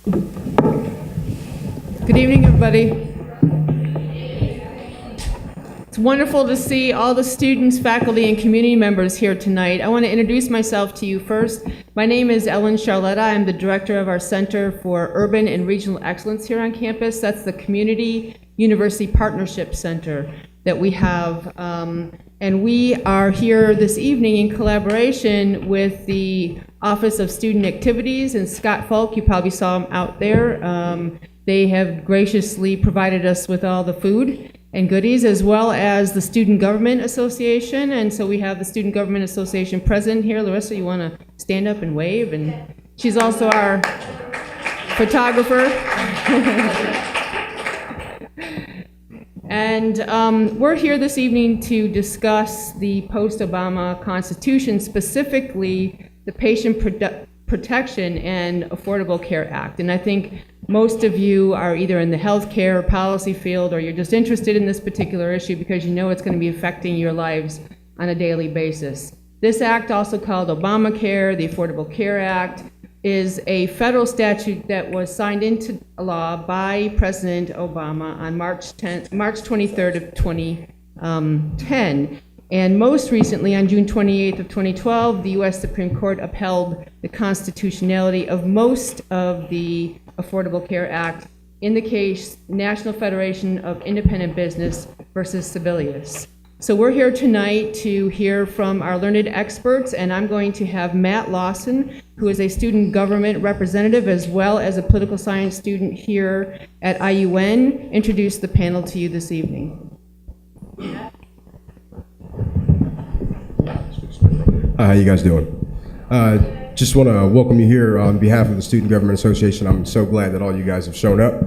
Good evening, everybody. It's wonderful to see all the students, faculty, and community members here tonight. I want to introduce myself to you first. My name is Ellen Charletta. I'm the director of our Center for Urban and Regional Excellence here on campus. That's the Community University Partnership Center that we have. And we are here this evening in collaboration with the Office of Student Activities and Scott Falk. You probably saw him out there. They have graciously provided us with all the food and goodies, as well as the Student Government Association. And so we have the Student Government Association president here. Larissa, you want to stand up and wave? And she's also our photographer. And we're here this evening to discuss the post-Obama Constitution, specifically the Patient Protection and Affordable Care Act. And I think most of you are either in the healthcare policy field, or you're just interested in this particular issue because you know it's going to be affecting your lives on a daily basis. This act, also called Obamacare, the Affordable Care Act, is a federal statute that was signed into law by President Obama on March 23rd of 2010. And most recently, on June 28th of 2012, the U.S. Supreme Court upheld the constitutionality of most of the Affordable Care Act in the case National Federation of Independent Business versus Sebelius. So we're here tonight to hear from our learned experts, and I'm going to have Matt Lawson, who is a student government representative as well as a political science student here at IUN, introduce the panel to you this evening. How you guys doing? Just want to welcome you here on behalf of the Student Government Association. I'm so glad that all you guys have shown up.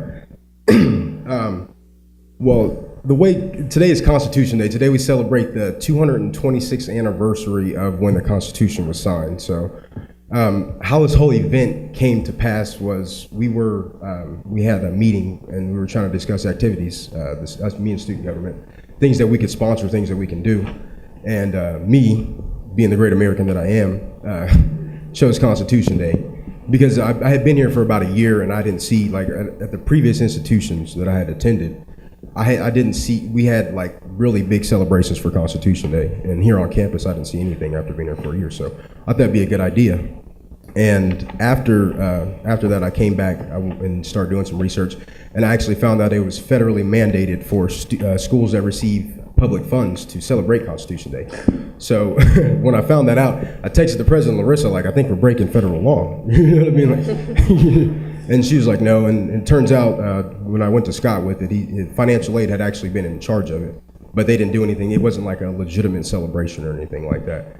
Well, today is Constitution Day. Today we celebrate the 226th anniversary of when the Constitution was signed. So how this whole event came to pass was we had a meeting and we were trying to discuss activities, me and student government, things that we could sponsor, things that we can do. And me, being the great American that I am, chose Constitution Day because I had been here for about a year and I didn't see, like at the previous institutions that I had attended, I didn't see, we had like really big celebrations for Constitution Day. And here on campus, I didn't see anything after being here for a year. So I thought it'd be a good idea. And after that, I came back and started doing some research, and I actually found out it was federally mandated for schools that receive public funds to celebrate Constitution Day. So when I found that out, I texted the president, Larissa, like, I think we're breaking federal law. You know what I mean? Like, and she was like, no. And it turns out when I went to Scott with it, financial aid had actually been in charge of it, but they didn't do anything. It wasn't like a legitimate celebration or anything like that.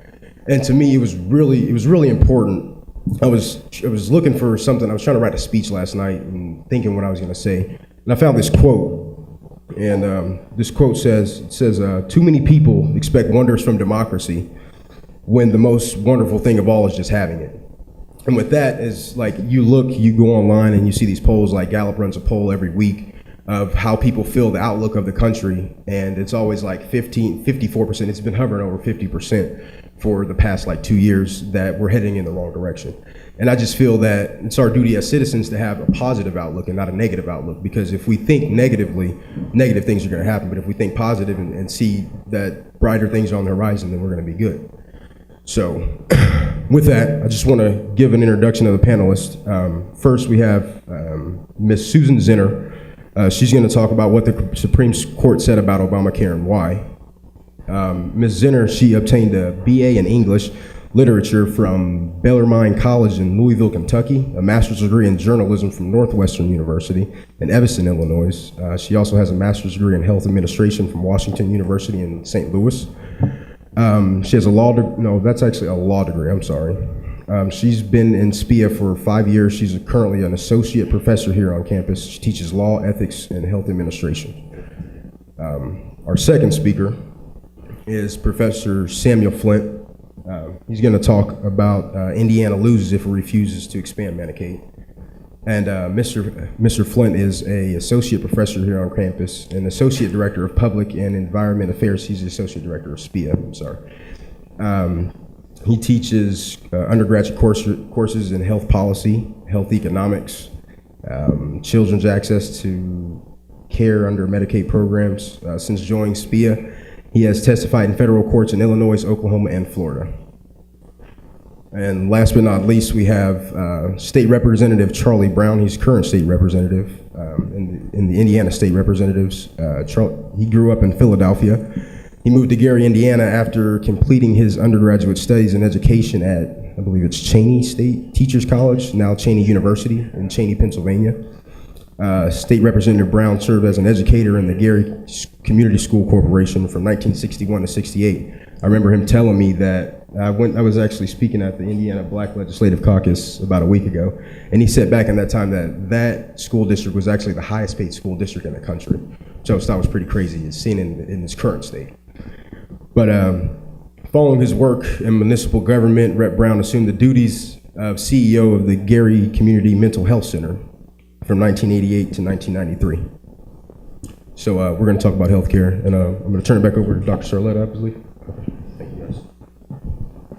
And to me, it was really important. I was looking for something. I was trying to write a speech last night and thinking what I was going to say, and I found this quote. And this quote says, too many people expect wonders from democracy when the most wonderful thing of all is just having it. And with that is like, you go online and you see these polls, like Gallup runs a poll every week of how people feel the outlook of the country. And it's always like 54%. It's been hovering over 50% for the past like 2 years that we're heading in the wrong direction. And I just feel that it's our duty as citizens to have a positive outlook and not a negative outlook, because if we think negatively, negative things are going to happen. But if we think positive and see that brighter things are on the horizon, then we're going to be good. So with that, I just want to give an introduction of the panelists. First, we have Ms. Susan Zinner. She's going to talk about what the Supreme Court said about Obamacare and why. Ms. Zinner, she obtained a BA in English Literature from Bellarmine College in Louisville, Kentucky, a master's degree in journalism from Northwestern University in Evanston, Illinois. She also has a master's degree in health administration from Washington University in St. Louis. She has a law degree, I'm sorry. She's been in SPIA for 5 years. She's currently an associate professor here on campus. She teaches law, ethics, and health administration. Our second speaker is Professor Samuel Flint. He's going to talk about Indiana loses if it refuses to expand Medicaid. And Mr. Flint is an associate professor here on campus and associate director of public and environment affairs. He's the associate director of SPIA, I'm sorry. He teaches undergraduate courses in health policy, health economics, children's access to care under Medicaid programs. Since joining SPIA, he has testified in federal courts in Illinois, Oklahoma, and Florida. And last but not least, we have State Representative Charlie Brown. He's current state representative in the Indiana State Representatives. He grew up in Philadelphia. He moved to Gary, Indiana after completing his undergraduate studies in education at, I believe it's Cheney State Teachers College, now Cheney University in Cheney, Pennsylvania. State Representative Brown served as an educator in the Gary Community School Corporation from 1961 to 68. I remember him telling me that I was actually speaking at the Indiana Black Legislative Caucus about a week ago, and he said back in that time that school district was actually the highest paid school district in the country, which I thought was pretty crazy, seen in his current state. But following his work in municipal government, Rep. Brown assumed the duties of CEO of the Gary Community Mental Health Center from 1988 to 1993. So we're going to talk about healthcare, and I'm going to turn it back over to Dr. Charlotta, I believe. Thank you, guys.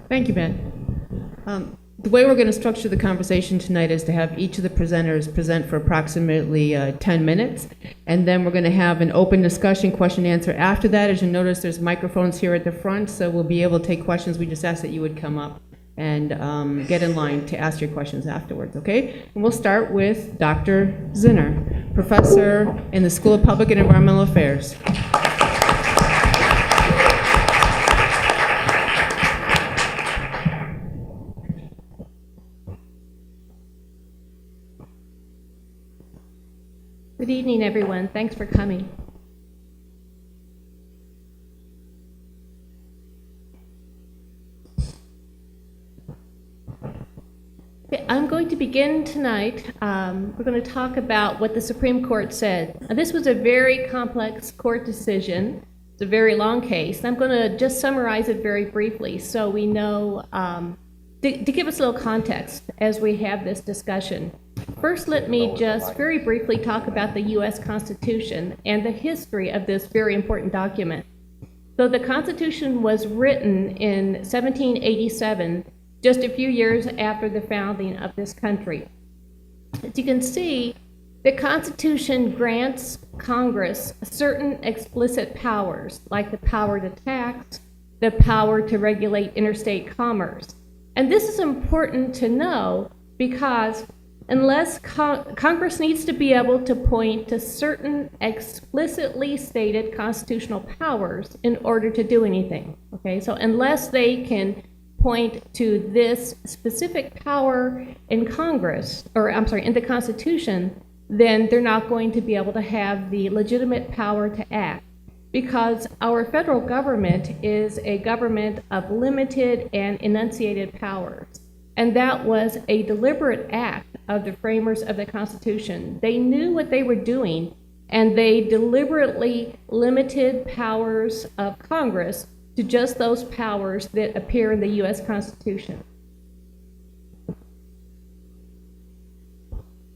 Thank you, Ben. The way we're going to structure the conversation tonight is to have each of the presenters present for approximately 10 minutes, and then we're going to have an open discussion, question and answer after that. As you notice, there's microphones here at the front, so we'll be able to take questions. We just ask that you would come up and get in line to ask your questions afterwards, okay? And we'll start with Dr. Zinner, professor in the School of Public and Environmental Affairs. Good evening, everyone. Thanks for coming. Okay, I'm going to begin tonight. We're going to talk about what the Supreme Court said. Now, this was a very complex court decision. It's a very long case. I'm going to just summarize it very briefly so we know, to give us a little context as we have this discussion. First, let me just very briefly talk about the U.S. Constitution and the history of this very important document. So the Constitution was written in 1787, just a few years after the founding of this country. As you can see, the Constitution grants Congress certain explicit powers, like the power to tax, the power to regulate interstate commerce. And this is important to know because unless Congress needs to be able to point to certain explicitly stated constitutional powers in order to do anything, okay? So unless they can point to this specific power in Congress, or I'm sorry, in the Constitution, then they're not going to be able to have the legitimate power to act, because our federal government is a government of limited and enunciated powers. And that was a deliberate act of the framers of the Constitution. They knew what they were doing, and they deliberately limited powers of Congress to just those powers that appear in the U.S. Constitution.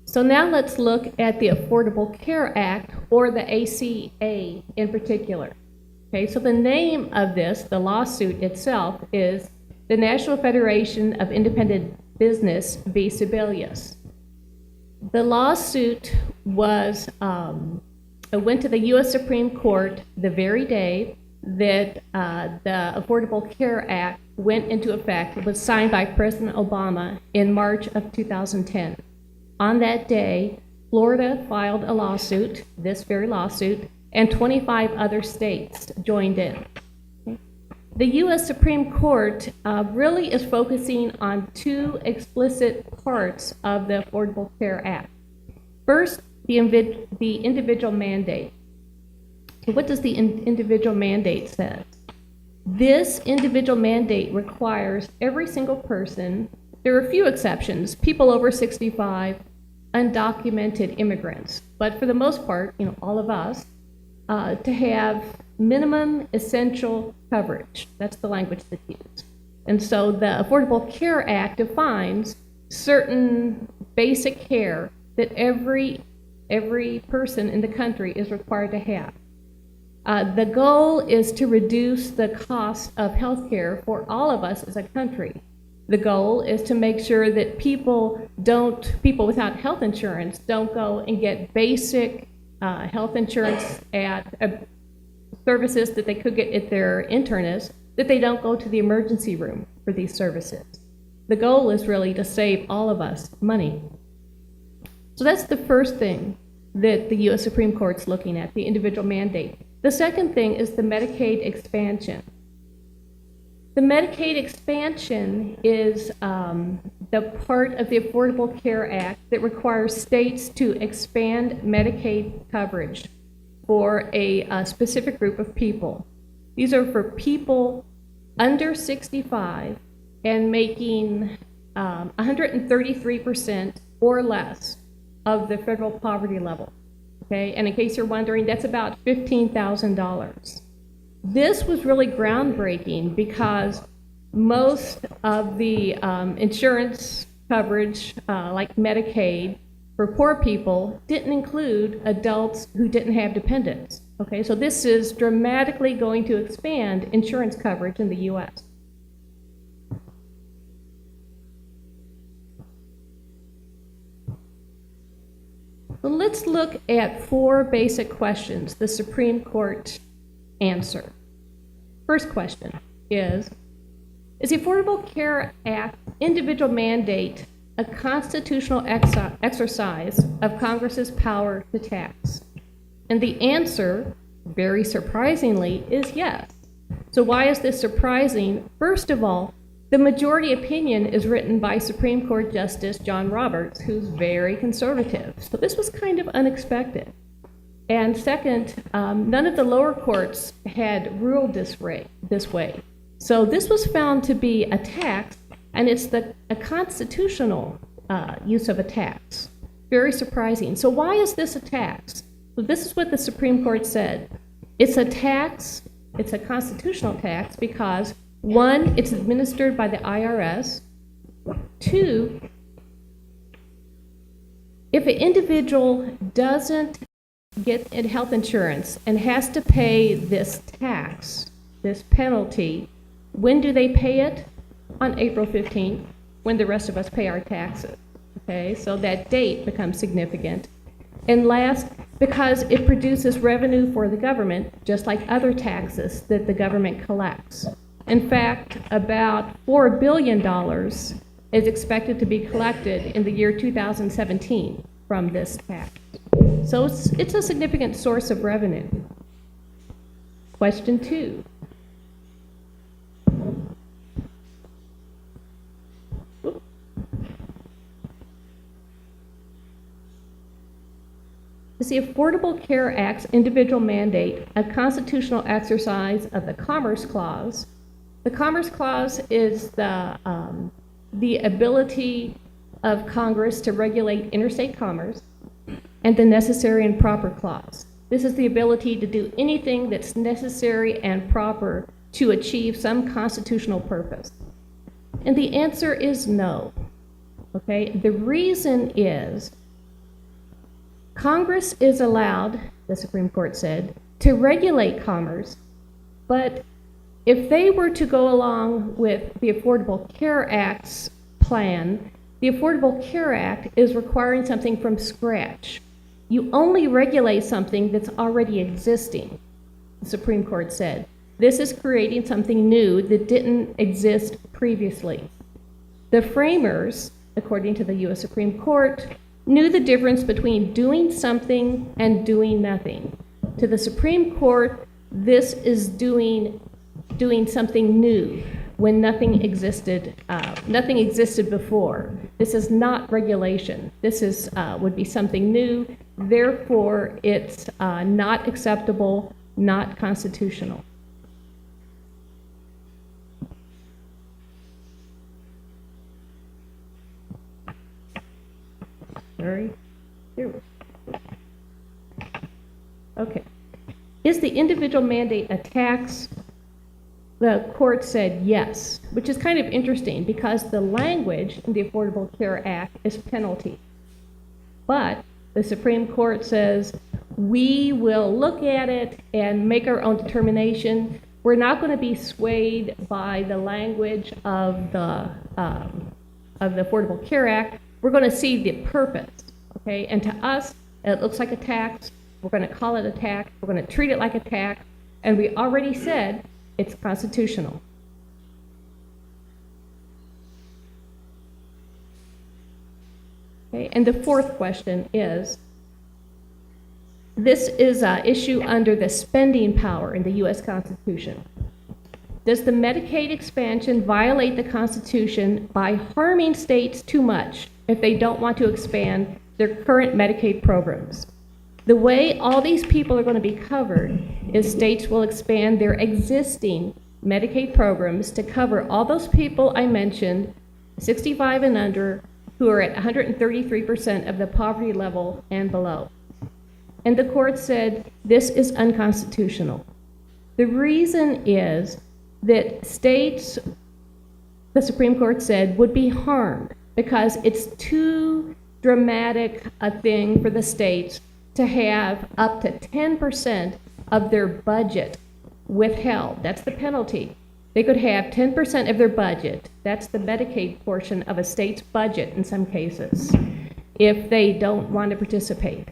So now let's look at the Affordable Care Act, or the ACA in particular. Okay, so the name of this, the lawsuit itself, is the National Federation of Independent Business v. Sebelius. The lawsuit was went to the U.S. Supreme Court the very day that the Affordable Care Act went into effect. It was signed by President Obama in March of 2010. On that day, Florida filed a lawsuit, this very lawsuit, and 25 other states joined in. The U.S. Supreme Court really is focusing on two explicit parts of the Affordable Care Act. First, the individual mandate. What does the individual mandate say? This individual mandate requires every single person, there are a few exceptions, people over 65, undocumented immigrants, but for the most part, all of us, to have minimum essential coverage. That's the language that's used. And so the Affordable Care Act defines certain basic care that every person in the country is required to have. The goal is to reduce the cost of health care for all of us as a country. The goal is to make sure that people without health insurance don't go and get basic health insurance at services that they could get at their internist, that they don't go to the emergency room for these services. The goal is really to save all of us money. So that's the first thing that the U.S. Supreme Court's looking at, the individual mandate. The second thing is the Medicaid expansion. The Medicaid expansion is the part of the Affordable Care Act that requires states to expand Medicaid coverage for a specific group of people. These are for people under 65 and making 133% or less of the federal poverty level. Okay, and in case you're wondering, that's about $15,000. This was really groundbreaking because most of the insurance coverage, like Medicaid, for poor people didn't include adults who didn't have dependents. Okay, so this is dramatically going to expand insurance coverage in the U.S. So let's look at 4 basic questions the Supreme Court answer. First question is the Affordable Care Act individual mandate a constitutional exercise of Congress's power to tax? And the answer, very surprisingly, is yes. So why is this surprising? First of all, the majority opinion is written by Supreme Court Justice John Roberts, who's very conservative. So this was kind of unexpected. And second, none of the lower courts had ruled this way. So this was found to be a tax, and it's a constitutional use of a tax. Very surprising. So why is this a tax? Well, this is what the Supreme Court said. It's a tax, it's a constitutional tax because 1, it's administered by the IRS. 2, if an individual doesn't get health insurance and has to pay this tax, this penalty, when do they pay it? On April 15th, when the rest of us pay our taxes. Okay, so that date becomes significant. And last, because it produces revenue for the government, just like other taxes that the government collects. In fact, about $4 billion is expected to be collected in the year 2017 from this tax. So it's a significant source of revenue. Question 2. Is the Affordable Care Act's individual mandate a constitutional exercise of the Commerce Clause? The Commerce Clause is the ability of Congress to regulate interstate commerce, and the Necessary and Proper Clause. This is the ability to do anything that's necessary and proper to achieve some constitutional purpose. And the answer is no. Okay, the reason is Congress is allowed, the Supreme Court said, to regulate commerce, but if they were to go along with the Affordable Care Act's plan, the Affordable Care Act is requiring something from scratch. You only regulate something that's already existing, the Supreme Court said. This is creating something new that didn't exist previously. The framers, according to the U.S. Supreme Court, knew the difference between doing something and doing nothing. To the Supreme Court, this is doing something new when nothing existed before. This is not regulation. This would be something new. Therefore, it's not acceptable, not constitutional. Okay. Is the individual mandate a tax? The court said yes, which is kind of interesting because the language in the Affordable Care Act is penalty. But the Supreme Court says we will look at it and make our own determination. We're not going to be swayed by the language of the the Affordable Care Act, we're going to see the purpose, okay? And to us, it looks like a tax. We're going to call it a tax. We're going to treat it like a tax. And we already said it's constitutional. Okay, and the fourth question is, this is an issue under the spending power in the U.S. Constitution. Does the Medicaid expansion violate the Constitution by harming states too much if they don't want to expand their current Medicaid programs? The way all these people are going to be covered is states will expand their existing Medicaid programs to cover all those people I mentioned, 65 and under, who are at 133% of the poverty level and below. And the court said this is unconstitutional. The reason is that states, the Supreme Court said, would be harmed because it's too dramatic a thing for the states to have up to 10% of their budget withheld. That's the penalty. They could have 10% of their budget, that's the Medicaid portion of a state's budget in some cases, if they don't want to participate.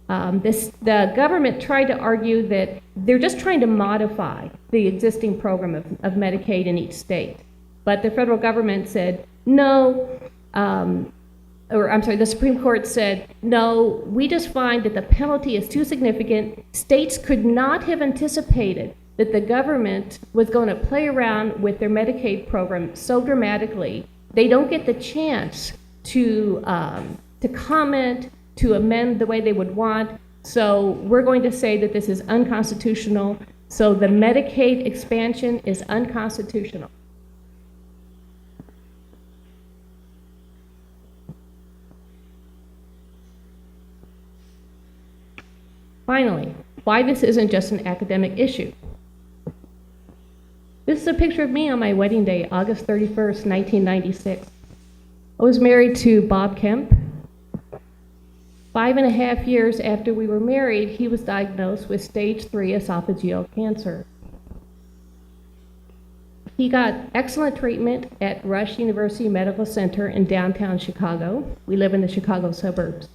The government tried to argue that they're just trying to modify the existing program of Medicaid in each state. But the federal government said, no, the Supreme Court said, no, we just find that the penalty is too significant. States could not have anticipated that the government was going to play around with their Medicaid program so dramatically. They don't get the chance to comment, to amend the way they would want. So we're going to say that this is unconstitutional. So the Medicaid expansion is unconstitutional. Finally, why this isn't just an academic issue. This is a picture of me on my wedding day, August 31st, 1996. I was married to Bob Kemp. 5.5 years after we were married, he was diagnosed with stage 3 esophageal cancer. He got excellent treatment at Rush University Medical Center in downtown Chicago. We live in the Chicago suburbs.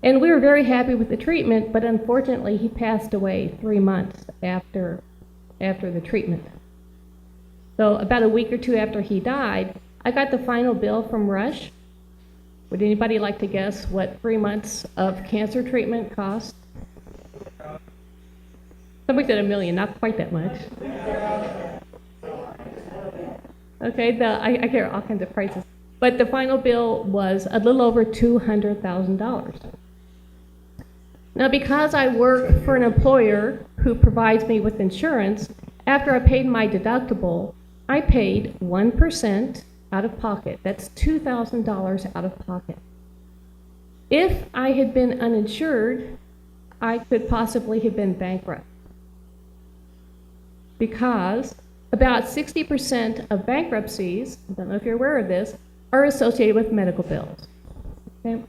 And we were very happy with the treatment, but unfortunately he passed away 3 months after the treatment. So about a week or two after he died, I got the final bill from Rush. Would anybody like to guess what 3 months of cancer treatment cost? Somebody said $1 million, not quite that much. Okay, I hear all kinds of prices. But the final bill was a little over $200,000. Now, because I work for an employer who provides me with insurance, after I paid my deductible, I paid 1% out of pocket. That's $2,000 out of pocket. If I had been uninsured, I could possibly have been bankrupt. Because about 60% of bankruptcies, I don't know if you're aware of this, are associated with medical bills. Okay?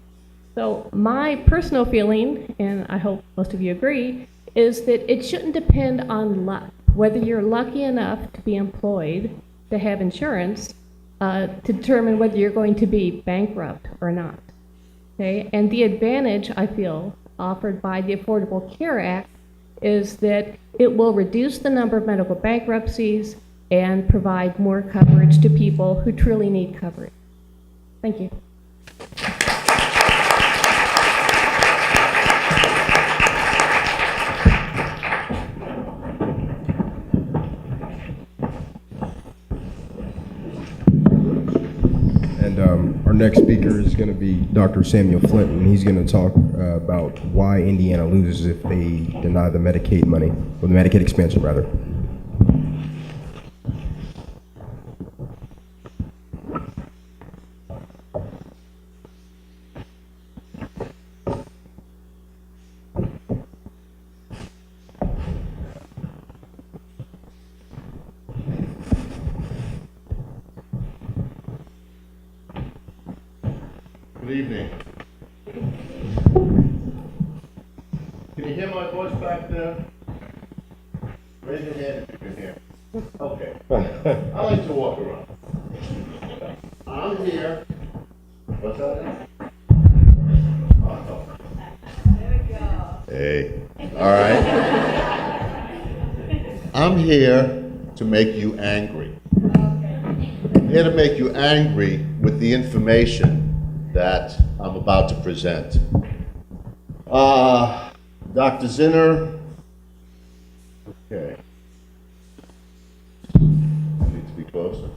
So my personal feeling, and I hope most of you agree, is that it shouldn't depend on luck, whether you're lucky enough to be employed to have insurance to determine whether you're going to be bankrupt or not. Okay? And the advantage, I feel, offered by the Affordable Care Act is that it will reduce the number of medical bankruptcies and provide more coverage to people who truly need coverage. Thank you. And our next speaker is going to be Dr. Samuel Flint, and he's going to talk about why Indiana loses if they deny the Medicaid money, or the Medicaid expansion, rather. Good evening. Can you hear my voice back there? Raise your hand if you can hear. Okay. I like to walk around. I'm here. What's that? Hey, all right. I'm here to make you angry. I'm here to make you angry with the information that I'm about to present. Dr. Zinner, okay. I need to be closer.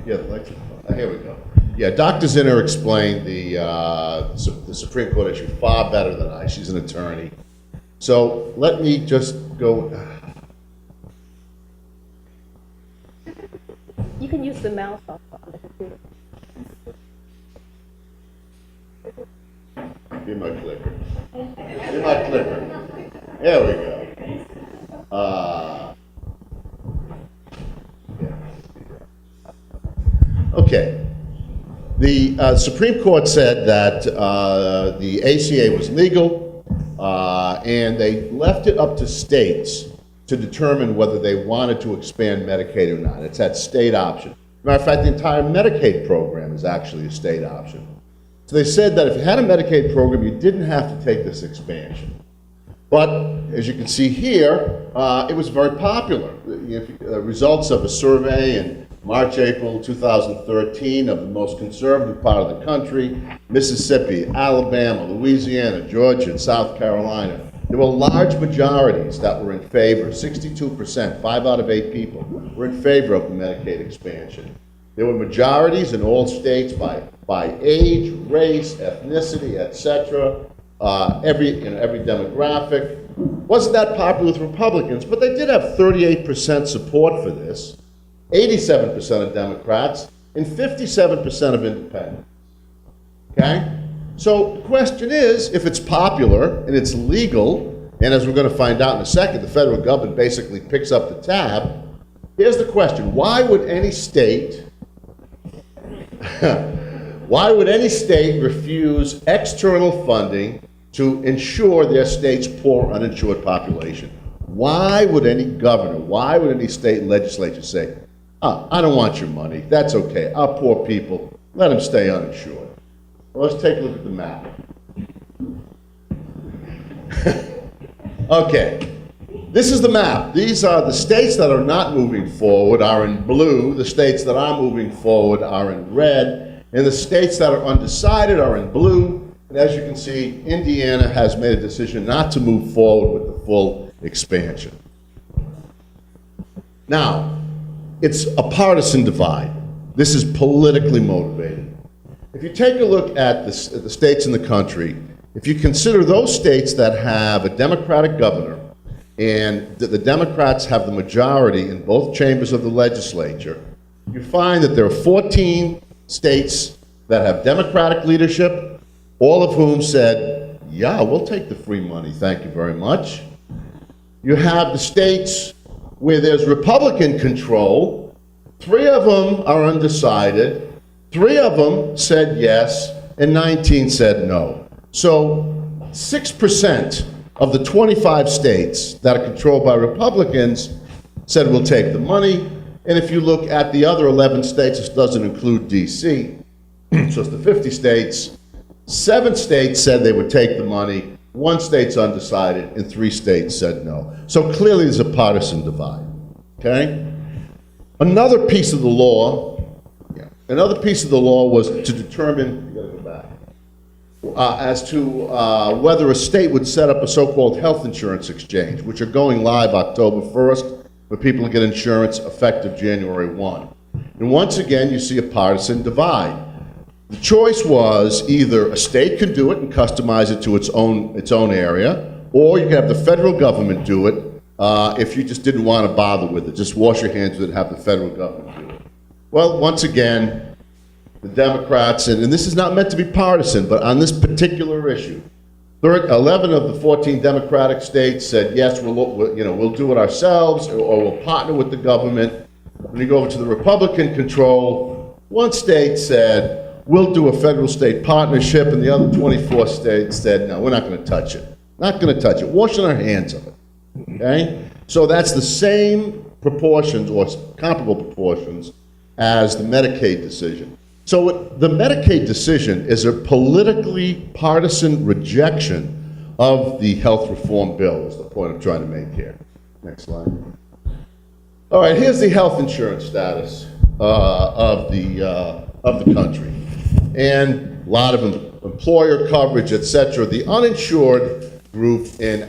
Yeah, the lights are, here we go. Yeah, Dr. Zinner explained the Supreme Court issue far better than I. She's an attorney. So let me just go. You can use the mouse on the computer. Be my clicker. Be my clicker. There we go. Okay. The Supreme Court said that the ACA was legal, and they left it up to states to determine whether they wanted to expand Medicaid or not. It's that state option. Matter of fact, the entire Medicaid program is actually a state option. So they said that if you had a Medicaid program, you didn't have to take this expansion. But as you can see here, it was very popular. Results of a survey in March, April 2013 of the most conservative part of the country, Mississippi, Alabama, Louisiana, Georgia, and South Carolina. There were large majorities that were in favor, 62%, 5 out of 8 people were in favor of the Medicaid expansion. There were majorities in all states by age, race, ethnicity, etc. Every demographic. Wasn't that popular with Republicans, but they did have 38% support for this, 87% of Democrats, and 57% of independents. Okay? So the question is, if it's popular and it's legal, and as we're going to find out in a second, the federal government basically picks up the tab, here's the question. Why would any state refuse external funding to ensure their state's poor uninsured population? Why would any governor, why would any state legislature say, I don't want your money, that's okay, our poor people, let them stay uninsured? Well, let's take a look at the map. Okay, this is the map. These are the states that are not moving forward are in blue, the states that are moving forward are in red, and the states that are undecided are in blue. And as you can see, Indiana has made a decision not to move forward with the full expansion. Now, it's a partisan divide. This is politically motivated. If you take a look at the states in the country, if you consider those states that have a Democratic governor and the Democrats have the majority in both chambers of the legislature, you find that there are 14 states that have Democratic leadership, all of whom said, yeah, we'll take the free money, thank you very much. You have the states where there's Republican control, 3 of them are undecided, 3 of them said yes, and 19 said no. So 6% of the 25 states that are controlled by Republicans said we'll take the money, and if you look at the other 11 states, this doesn't include DC, so it's the 50 states, 7 states said they would take the money, 1 state's undecided, and 3 states said no. So clearly there's a partisan divide, okay? Another piece of the law was to determine, you gotta go back, as to whether a state would set up a so-called health insurance exchange, which are going live October 1st, where people get insurance effective January 1. And once again, you see a partisan divide. The choice was either a state could do it and customize it to its own area, or you could have the federal government do it if you just didn't want to bother with it. Just wash your hands with it and have the federal government do it. Well, once again, the Democrats, and this is not meant to be partisan, but on this particular issue, 11 of the 14 Democratic states said, yes, we'll do it ourselves, or we'll partner with the government. When you go over to the Republican control, 1 state said, we'll do a federal-state partnership, and the other 24 states said, no, we're not going to touch it. Not going to touch it. Washing our hands of it. Okay? So that's the same proportions, or comparable proportions, as the Medicaid decision. So the Medicaid decision is a politically partisan rejection of the health reform bill, is the point I'm trying to make here. Next slide. All right, here's the health insurance status of the country. And a lot of employer coverage, et cetera. The uninsured group in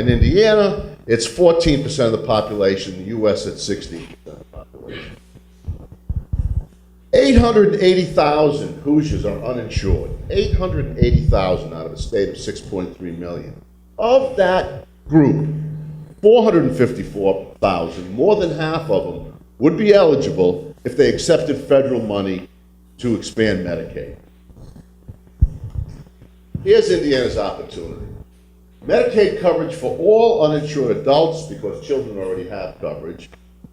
Indiana, it's 14% of the population. In the U.S., it's 16% of the population. 880,000 Hoosiers are uninsured. 880,000 out of a state of 6.3 million. Of that group, 454,000, more than half of them, would be eligible if they accepted federal money to expand Medicaid. Here's Indiana's opportunity. Medicaid coverage for all uninsured adults, because children already have coverage,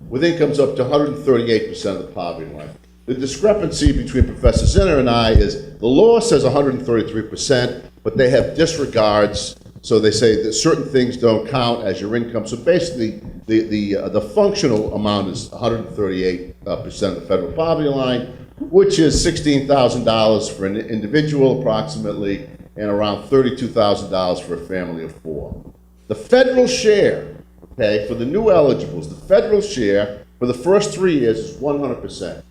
with incomes up to 138% of the poverty line. The discrepancy between Professor Zinner and I is the law says 133%, but they have disregards. So they say that certain things don't count as your income. So basically, the functional amount is 138% of the federal poverty line, which is $16,000 for an individual approximately, and around $32,000 for a family of 4. The federal share, okay, for the new eligibles, the federal share for the first 3 years is 100%.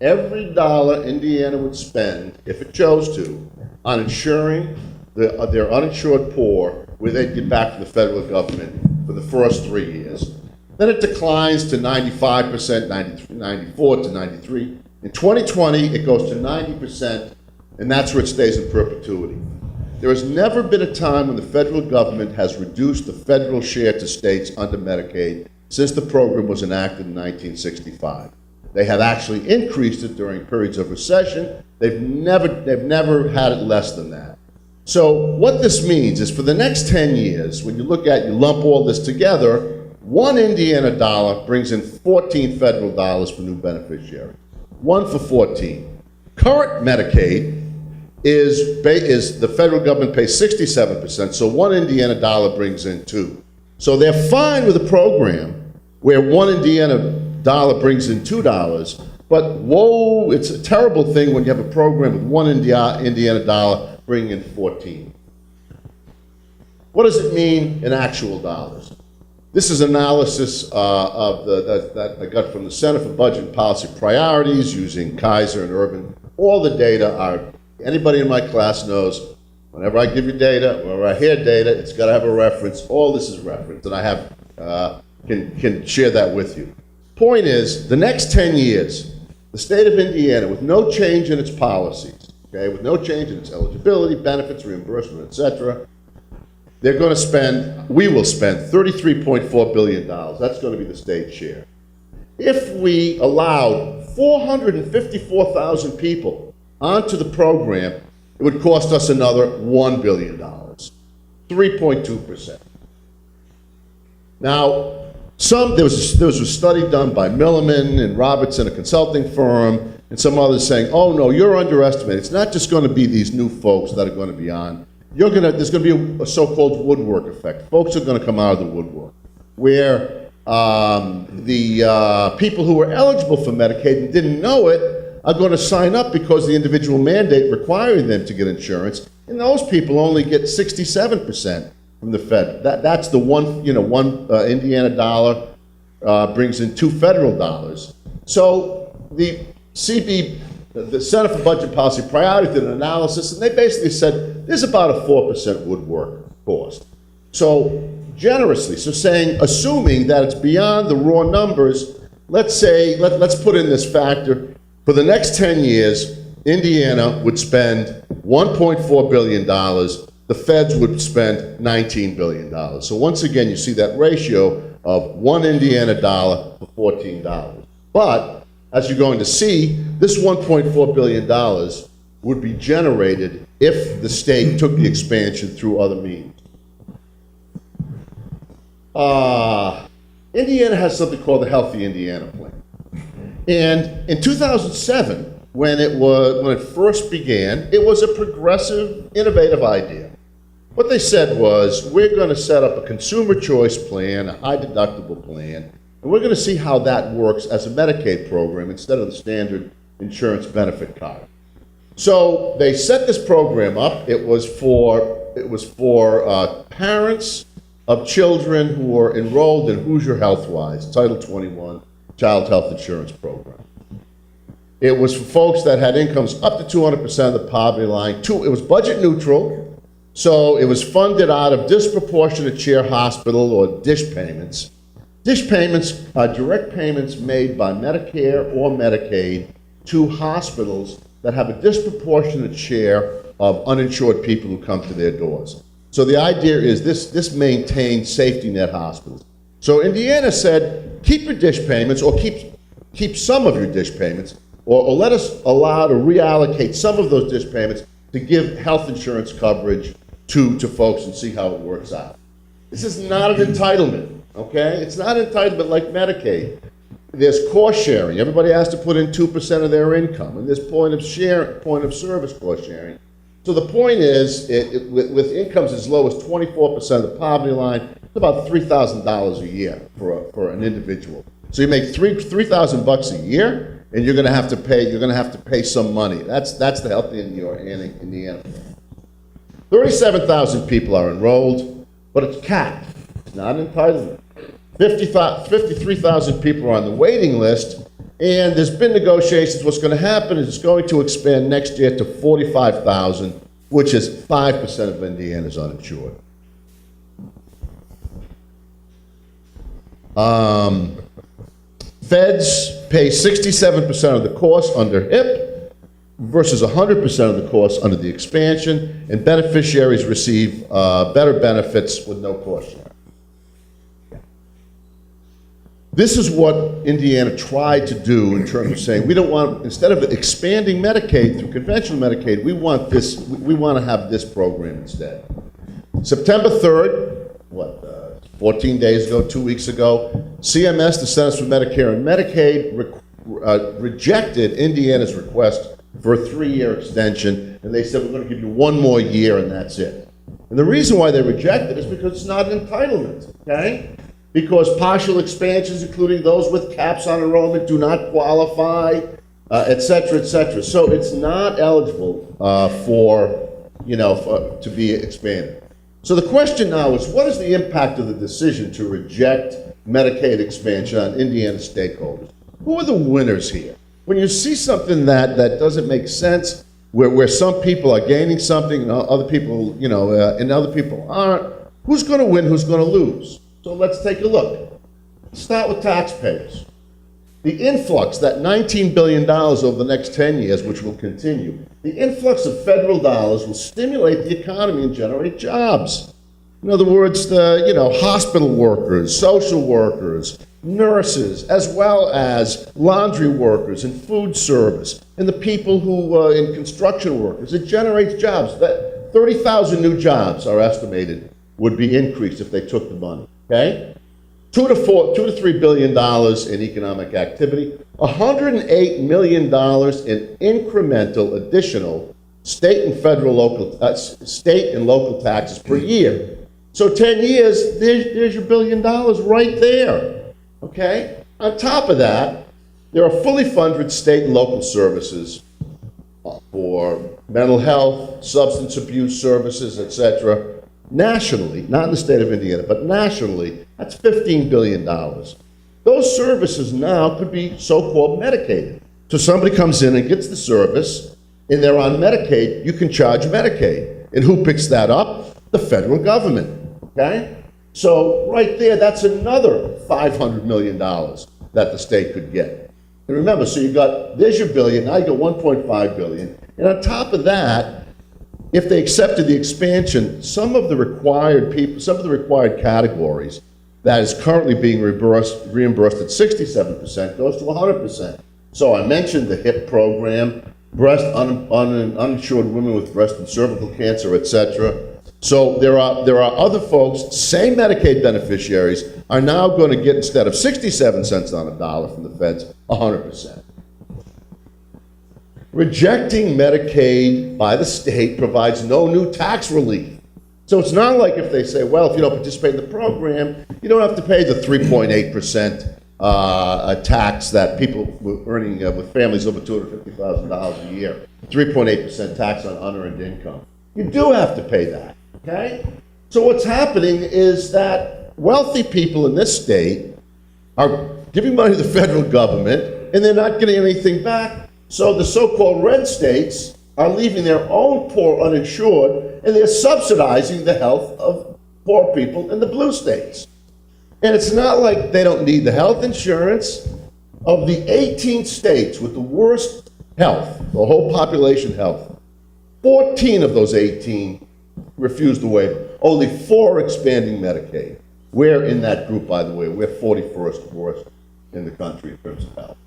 Every dollar Indiana would spend, if it chose to, on insuring their uninsured poor, where they'd get back from the federal government for the first 3 years. Then it declines to 95%, 94 to 93. In 2020, it goes to 90%, and that's where it stays in perpetuity. There has never been a time when the federal government has reduced the federal share to states under Medicaid since the program was enacted in 1965. They have actually increased it during periods of recession. They've never had it less than that. So what this means is for the next 10 years, when you lump all this together, one Indiana dollar brings in 14 federal dollars for new beneficiaries. 1 for 14. Current Medicaid is the federal government pays 67%, so one Indiana dollar brings in 2. So they're fine with a program where one Indiana dollar brings in $2, but whoa, it's a terrible thing when you have a program with one Indiana dollar bringing in 14. What does it mean in actual dollars? This is analysis that I got from the Center for Budget and Policy Priorities using Kaiser and Urban. All the data are, anybody in my class knows, whenever I give you data, whenever I hear data, it's got to have a reference. All this is reference, and I have can share that with you. Point is, the next 10 years, the state of Indiana, with no change in its policies, okay, with no change in its eligibility, benefits, reimbursement, et cetera, we will spend $33.4 billion. That's going to be the state share. If we allowed 454,000 people onto the program, it would cost us another $1 billion, 3.2%. Now, there was a study done by Milliman and Robertson, a consulting firm, and some others saying, oh no, you're underestimating. It's not just going to be these new folks that are going to be on. There's going to be a so-called woodwork effect. Folks are going to come out of the woodwork, where the people who were eligible for Medicaid and didn't know it are going to sign up because the individual mandate requiring them to get insurance, and those people only get 67% from the Fed. That's the one Indiana dollar brings in 2 federal dollars. So the Center for Budget and Policy Priorities did an analysis, and they basically said there's about a 4% woodwork cost. So generously, assuming that it's beyond the raw numbers, let's put in this factor. For the next 10 years, Indiana would spend $1.4 billion. The feds would spend $19 billion. So once again, you see that ratio of one Indiana dollar for $14. But as you're going to see, this $1.4 billion would be generated if the state took the expansion through other means. Indiana has something called the Healthy Indiana Plan. And in 2007, when it first began, it was a progressive, innovative idea. What they said was, we're going to set up a consumer choice plan, a high deductible plan, And we're going to see how that works as a Medicaid program instead of the standard insurance benefit card. So they set this program up. It was for parents of children who were enrolled in Hoosier Healthwise, Title 21 Child Health Insurance Program. It was for folks that had incomes up to 200% of the poverty line. It was budget neutral, so it was funded out of disproportionate share hospital or DISH payments. DISH payments are direct payments made by Medicare or Medicaid to hospitals that have a disproportionate share of uninsured people who come to their doors. So the idea is this maintains safety net hospitals. So Indiana said, keep your DISH payments, or keep some of your DISH payments, or let us allow to reallocate some of those DISH payments to give health insurance coverage to folks and see how it works out. This is not an entitlement, okay? It's not an entitlement like Medicaid. There's cost sharing. Everybody has to put in 2% of their income, and there's point of service cost sharing. So the point is, with incomes as low as 24% of the poverty line, it's about $3,000 a year for an individual. So you make $3,000 a year, and you're going to have to pay some money. That's the health in Indiana. 37,000 people are enrolled, but it's capped. It's not an entitlement. 53,000 people are on the waiting list, and there's been negotiations. What's going to happen is it's going to expand next year to 45,000, which is 5% of Indiana's uninsured. Feds pay 67% of the cost under HIP versus 100% of the cost under the expansion, and beneficiaries receive better benefits with no cost sharing. This is what Indiana tried to do in terms of saying, we don't want, instead of expanding Medicaid through conventional Medicaid, we want to have this program instead. September 3rd, 14 days ago, 2 weeks ago, CMS, the Centers for Medicare and Medicaid, rejected Indiana's request for a 3-year extension, and they said, we're going to give you 1 more year and that's it. And the reason why they rejected it is because it's not an entitlement, okay? Because partial expansions, including those with caps on enrollment, do not qualify, et cetera, et cetera. So it's not eligible to be expanded. So the question now is, what is the impact of the decision to reject Medicaid expansion on Indiana stakeholders? Who are the winners here? When you see something that doesn't make sense, where some people are gaining something and other people, and other people aren't, who's going to win, who's going to lose? So let's take a look. Start with taxpayers. The influx, that $19 billion over the next 10 years, which will continue, the influx of federal dollars will stimulate the economy and generate jobs. In other words, hospital workers, social workers, nurses, as well as laundry workers and food service, and the people who in construction workers. It generates jobs. That 30,000 new jobs are estimated would be increased if they took the money. Okay, $2 to $3 billion in economic activity, $108 million in incremental additional state and local taxes per year. So 10 years, there's your $1 billion right there. Okay. On top of that, there are fully funded state and local services for mental health, substance abuse services, etc. Nationally, not in the state of Indiana, but nationally, that's $15 billion. Those services now could be so-called Medicaid. So somebody comes in and gets the service, and they're on Medicaid, you can charge Medicaid. And who picks that up? The federal government, okay? So right there, that's another $500 million that the state could get. And remember, so there's your billion, now you got $1.5 billion. And on top of that, if they accepted the expansion, some of the required categories that is currently being reimbursed at 67% goes to 100%. So I mentioned the HIP program, uninsured women with breast and cervical cancer, etc. So there are other folks, same Medicaid beneficiaries, are now going to get, instead of 67 cents on a dollar from the feds, 100%. Rejecting Medicaid by the state provides no new tax relief. So it's not like if they say, well, if you don't participate in the program, you don't have to pay the 3.8% a tax that people were earning with families over $250,000 a year, 3.8% tax on unearned income. You do have to pay that, okay? So what's happening is that wealthy people in this state are giving money to the federal government, and they're not getting anything back. So the so-called red states are leaving their own poor uninsured, and they're subsidizing the health of poor people in the blue states. And it's not like they don't need the health insurance. Of the 18 states with the worst health, the whole population health, 14 of those 18 refused the waiver. Only 4 are expanding Medicaid. We're in that group, by the way. We're 41st worst in the country in terms of health.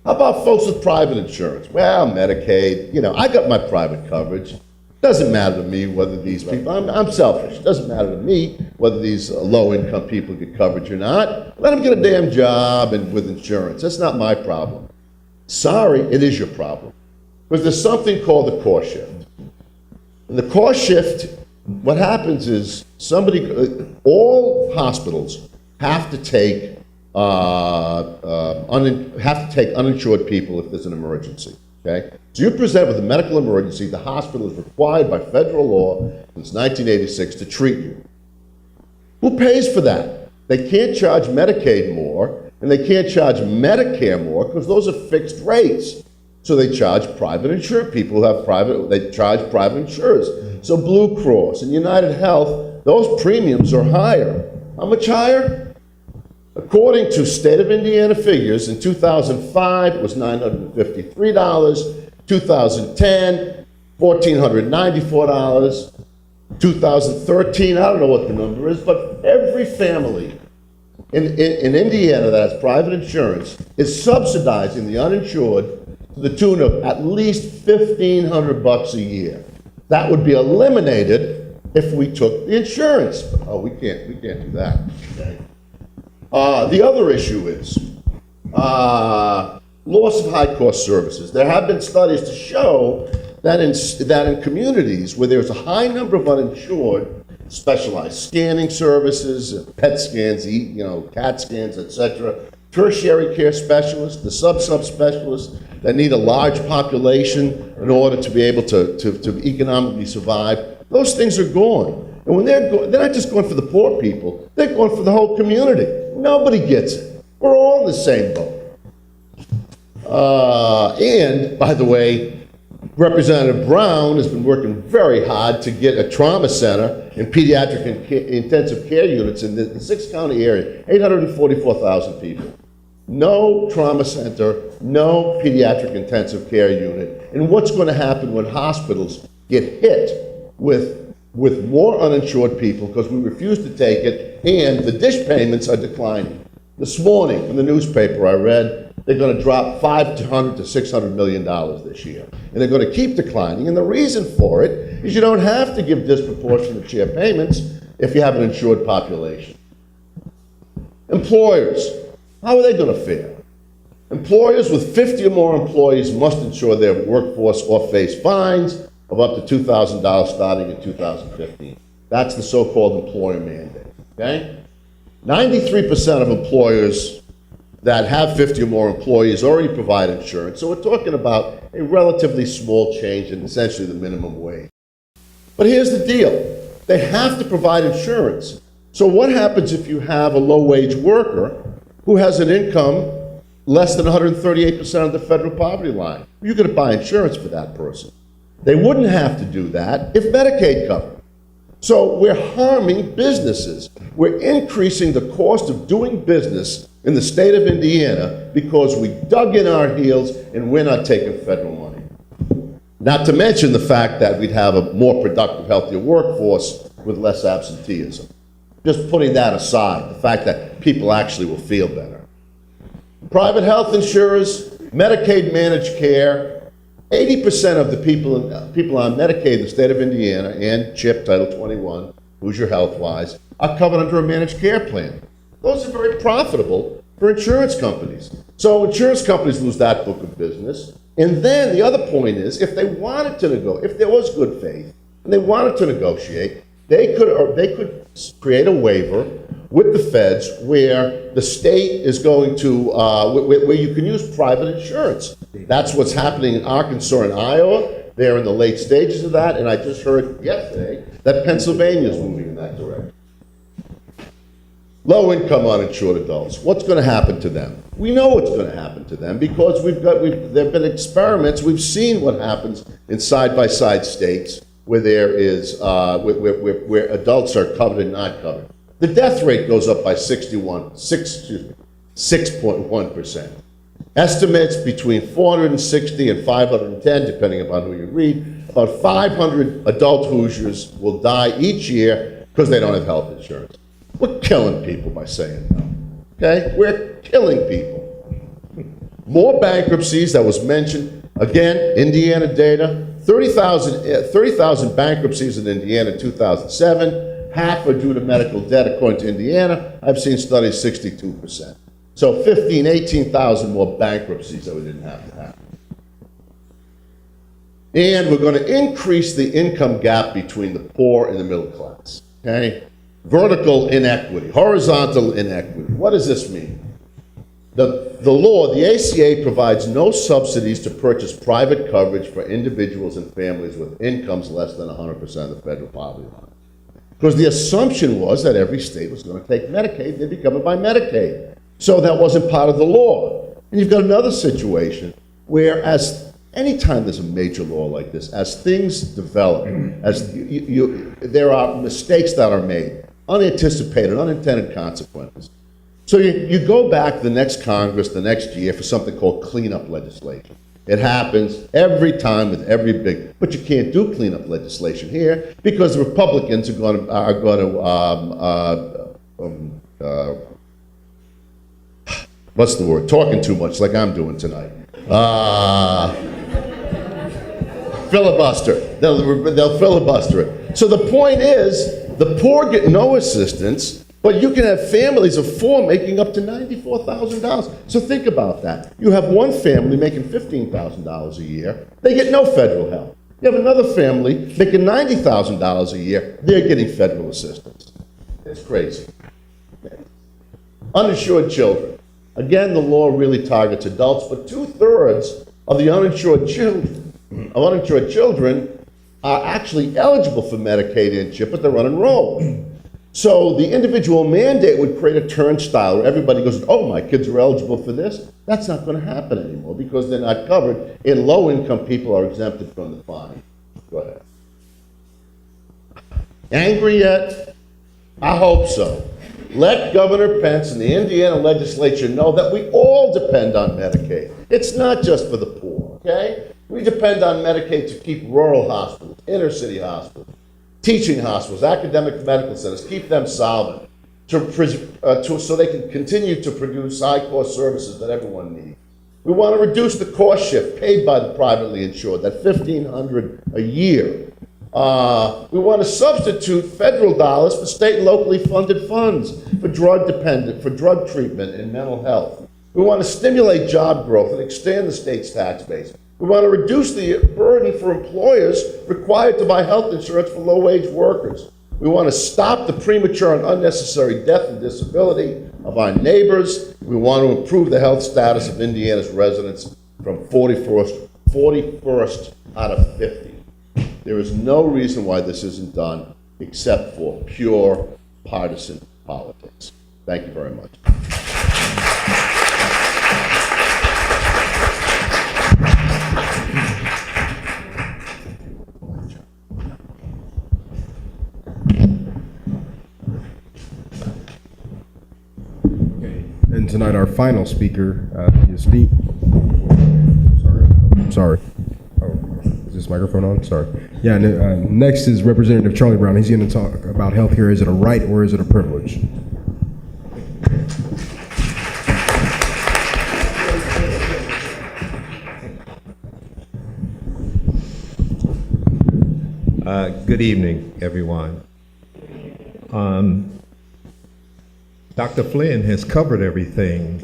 How about folks with private insurance? Well, Medicaid, I got my private coverage. Doesn't matter to me whether these people, I'm selfish. Doesn't matter to me whether these low-income people get coverage or not. Let them get a damn job and with insurance. That's not my problem. Sorry, it is your problem. Because there's something called the cost shift. And the cost shift, what happens is all hospitals have to take uninsured people if there's an emergency. Okay? So you present with a medical emergency, the hospital is required by federal law since 1986 to treat you. Who pays for that? They can't charge Medicaid more, and they can't charge Medicare more because those are fixed rates. So they charge private insured people who have they charge private insurers. So Blue Cross and United Health, those premiums are higher. How much higher? According to state of Indiana figures, in 2005 it was $953, 2010, $1,494, 2013, I don't know what the number is, but every family in Indiana that has private insurance is subsidizing the uninsured to the tune of at least $1,500 a year. That would be eliminated if we took the insurance. Oh, we can't do that. Okay. The other issue is loss of high-cost services. There have been studies to show that in communities where there's a high number of uninsured, specialized scanning services, PET scans, CAT scans, etc., tertiary care specialists, the sub-specialists that need a large population in order to be able to economically survive, those things are gone. And when they're not just going for the poor people, they're going for the whole community. Nobody gets it. We're all in the same boat. And, by the way, Representative Brown has been working very hard to get a trauma center and pediatric intensive care units in the 6-county area, 844,000 people. No trauma center, no pediatric intensive care unit. And what's going to happen when hospitals get hit with more uninsured people because we refuse to take it and the dish payments are declining? This morning in the newspaper I read they're going to drop $500 to $600 million this year. And they're going to keep declining. And the reason for it is you don't have to give disproportionate share payments if you have an insured population. Employers, how are they going to fare? Employers with 50 or more employees must insure their workforce or face fines of up to $2,000 starting in 2015. That's the so-called employer mandate. Okay? 93% of employers that have 50 or more employees already provide insurance. So we're talking about a relatively small change in essentially the minimum wage. But here's the deal. They have to provide insurance. So what happens if you have a low-wage worker who has an income less than 138% of the federal poverty line? You're going to buy insurance for that person. They wouldn't have to do that if Medicaid covered. So we're harming businesses. We're increasing the cost of doing business in the state of Indiana because we dug in our heels and we're not taking federal money. Not to mention the fact that we'd have a more productive, healthier workforce with less absenteeism. Just putting that aside, the fact that people actually will feel better. Private health insurers, Medicaid managed care, 80% of the people on Medicaid in the state of Indiana and CHIP Title 21, Hoosier Health-wise, are covered under a managed care plan. Those are very profitable for insurance companies. So insurance companies lose that book of business. And then the other point is, if they wanted to if there was good faith and they wanted to negotiate, they could create a waiver with the feds where the state is going to, where you can use private insurance. That's what's happening in Arkansas and Iowa. They're in the late stages of that, and I just heard yesterday that Pennsylvania is moving in that direction. Low-income uninsured adults, what's going to happen to them? We know what's going to happen to them because there have been experiments. We've seen what happens in side-by-side states where there is where adults are covered and not covered. The death rate goes up by 6.1%. Estimates between 460 and 510, depending upon who you read. About 500 adult Hoosiers will die each year because they don't have health insurance. We're killing people by saying no. Okay? We're killing people. More bankruptcies, that was mentioned. Again, Indiana data, 30,000 bankruptcies in Indiana in 2007. Half are due to medical debt, according to Indiana. I've seen studies 62%. So 18,000 more bankruptcies that we didn't have to have. And we're going to increase the income gap between the poor and the middle class. Okay? Vertical inequity, horizontal inequity. What does this mean? The law, the ACA provides no subsidies to purchase private coverage for individuals and families with incomes less than 100% of the federal poverty line. Because the assumption was that every state was going to take Medicaid, they'd be covered by Medicaid. So that wasn't part of the law. And you've got another situation where anytime there's a major law like this, as things develop, as there are mistakes that are made, unanticipated, unintended consequences. So you go back the next Congress, the next year for something called cleanup legislation. It happens every time with every big, but you can't do cleanup legislation here because the Republicans are going to what's the word? Talking too much, like I'm doing tonight. Filibuster. They'll filibuster it. So the point is, the poor get no assistance, but you can have families of four making up to $94,000. So think about that. You have one family making $15,000 a year. They get no federal help. You have another family making $90,000 a year. They're getting federal assistance. It's crazy. Uninsured children. Again, the law really targets adults, but 2/3 of the uninsured children are actually eligible for Medicaid and CHIP, but they're unenrolled. So the individual mandate would create a turnstile where everybody goes, oh, my kids are eligible for this. That's not going to happen anymore because they're not covered, and low-income people are exempted from the fine. Go ahead. Angry yet? I hope so. Let Governor Pence and the Indiana legislature know that we all depend on Medicaid. It's not just for the poor, okay? We depend on Medicaid to keep rural hospitals, inner-city hospitals, teaching hospitals, academic medical centers, keep them solvent, so they can continue to produce high-cost services that everyone needs. We want to reduce the cost shift paid by the privately insured, that $1,500 a year. We want to substitute federal dollars for state and locally funded funds for drug treatment and mental health. We want to stimulate job growth and extend the state's tax base. We want to reduce the burden for employers required to buy health insurance for low-wage workers. We want to stop the premature and unnecessary death and disability of our neighbors. We want to improve the health status of Indiana's residents from 41st out of 50. There is no reason why this isn't done except for pure partisan politics. Thank you very much. And tonight our final speaker is Steve. Sorry. Oh, is this microphone on? Sorry. Yeah, next is Representative Charlie Brown. He's going to talk about healthcare. Is it a right or is it a privilege? Good evening, everyone. Dr. Flynn has covered everything,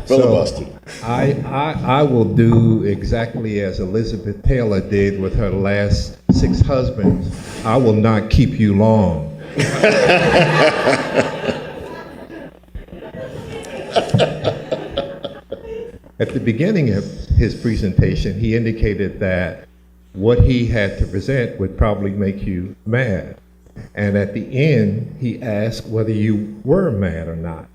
Filibuster. I will do exactly as Elizabeth Taylor did with her last 6 husbands. I will not keep you long. At the beginning of his presentation, he indicated that what he had to present would probably make you mad. And at the end, he asked whether you were mad or not.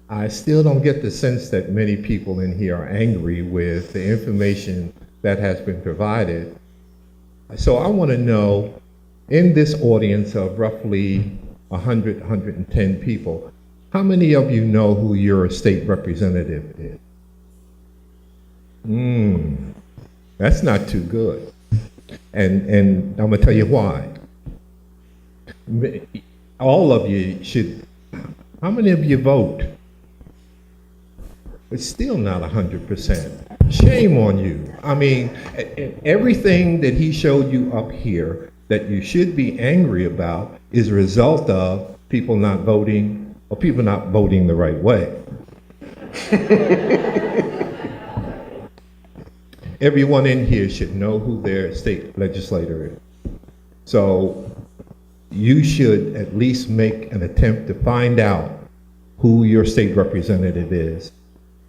I still don't get the sense that many people in here are angry with the information that has been provided. So I want to know, in this audience of roughly 100, 110 people, how many of you know who your state representative is? That's not too good. And I'm gonna tell you why. All of you should, how many of you vote? It's still not 100%. Shame on you. I mean, everything that he showed you up here that you should be angry about is a result of people not voting, or people not voting the right way. Everyone in here should know who their state legislator is. So you should at least make an attempt to find out who your state representative is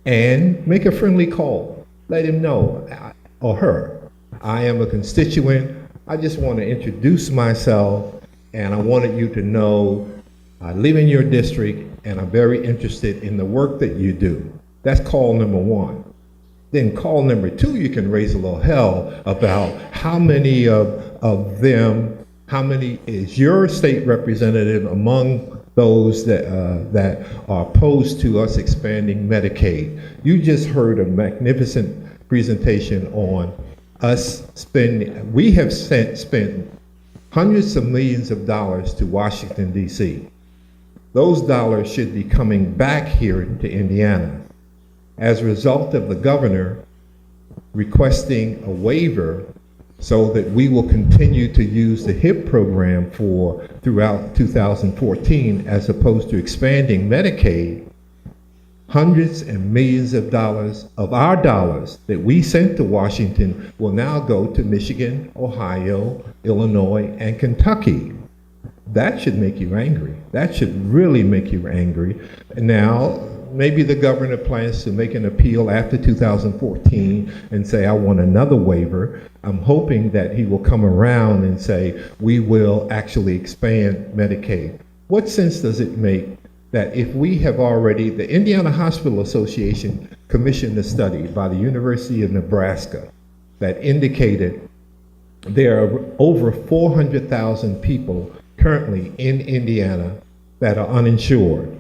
and make a friendly call. Let him know, or her, I am a constituent. I just want to introduce myself, and I wanted you to know I live in your district and I'm very interested in the work that you do. That's call number one. Then call number two, you can raise a little hell about how many of them, how many is your state representative among those that are opposed to us expanding Medicaid. You just heard a magnificent presentation on us spending. We have spent hundreds of millions of dollars to Washington, D.C. Those dollars should be coming back here to Indiana. As a result of the governor requesting a waiver so that we will continue to use the HIP program throughout 2014 as opposed to expanding Medicaid, hundreds and millions of dollars of our dollars that we sent to Washington will now go to Michigan, Ohio, Illinois, and Kentucky. That should make you angry. That should really make you angry. Now, maybe the governor plans to make an appeal after 2014 and say, I want another waiver. I'm hoping that he will come around and say, we will actually expand Medicaid. What sense does it make that if we have already, the Indiana Hospital Association commissioned a study by the University of Nebraska that indicated there are over 400,000 people currently in Indiana that are uninsured.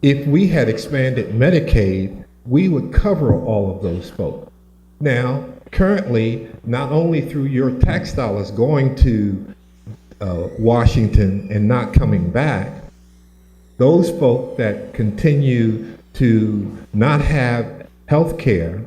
If we had expanded Medicaid, we would cover all of those folks. Now, currently, not only through your tax dollars going to Washington and not coming back, those folks that continue to not have health care,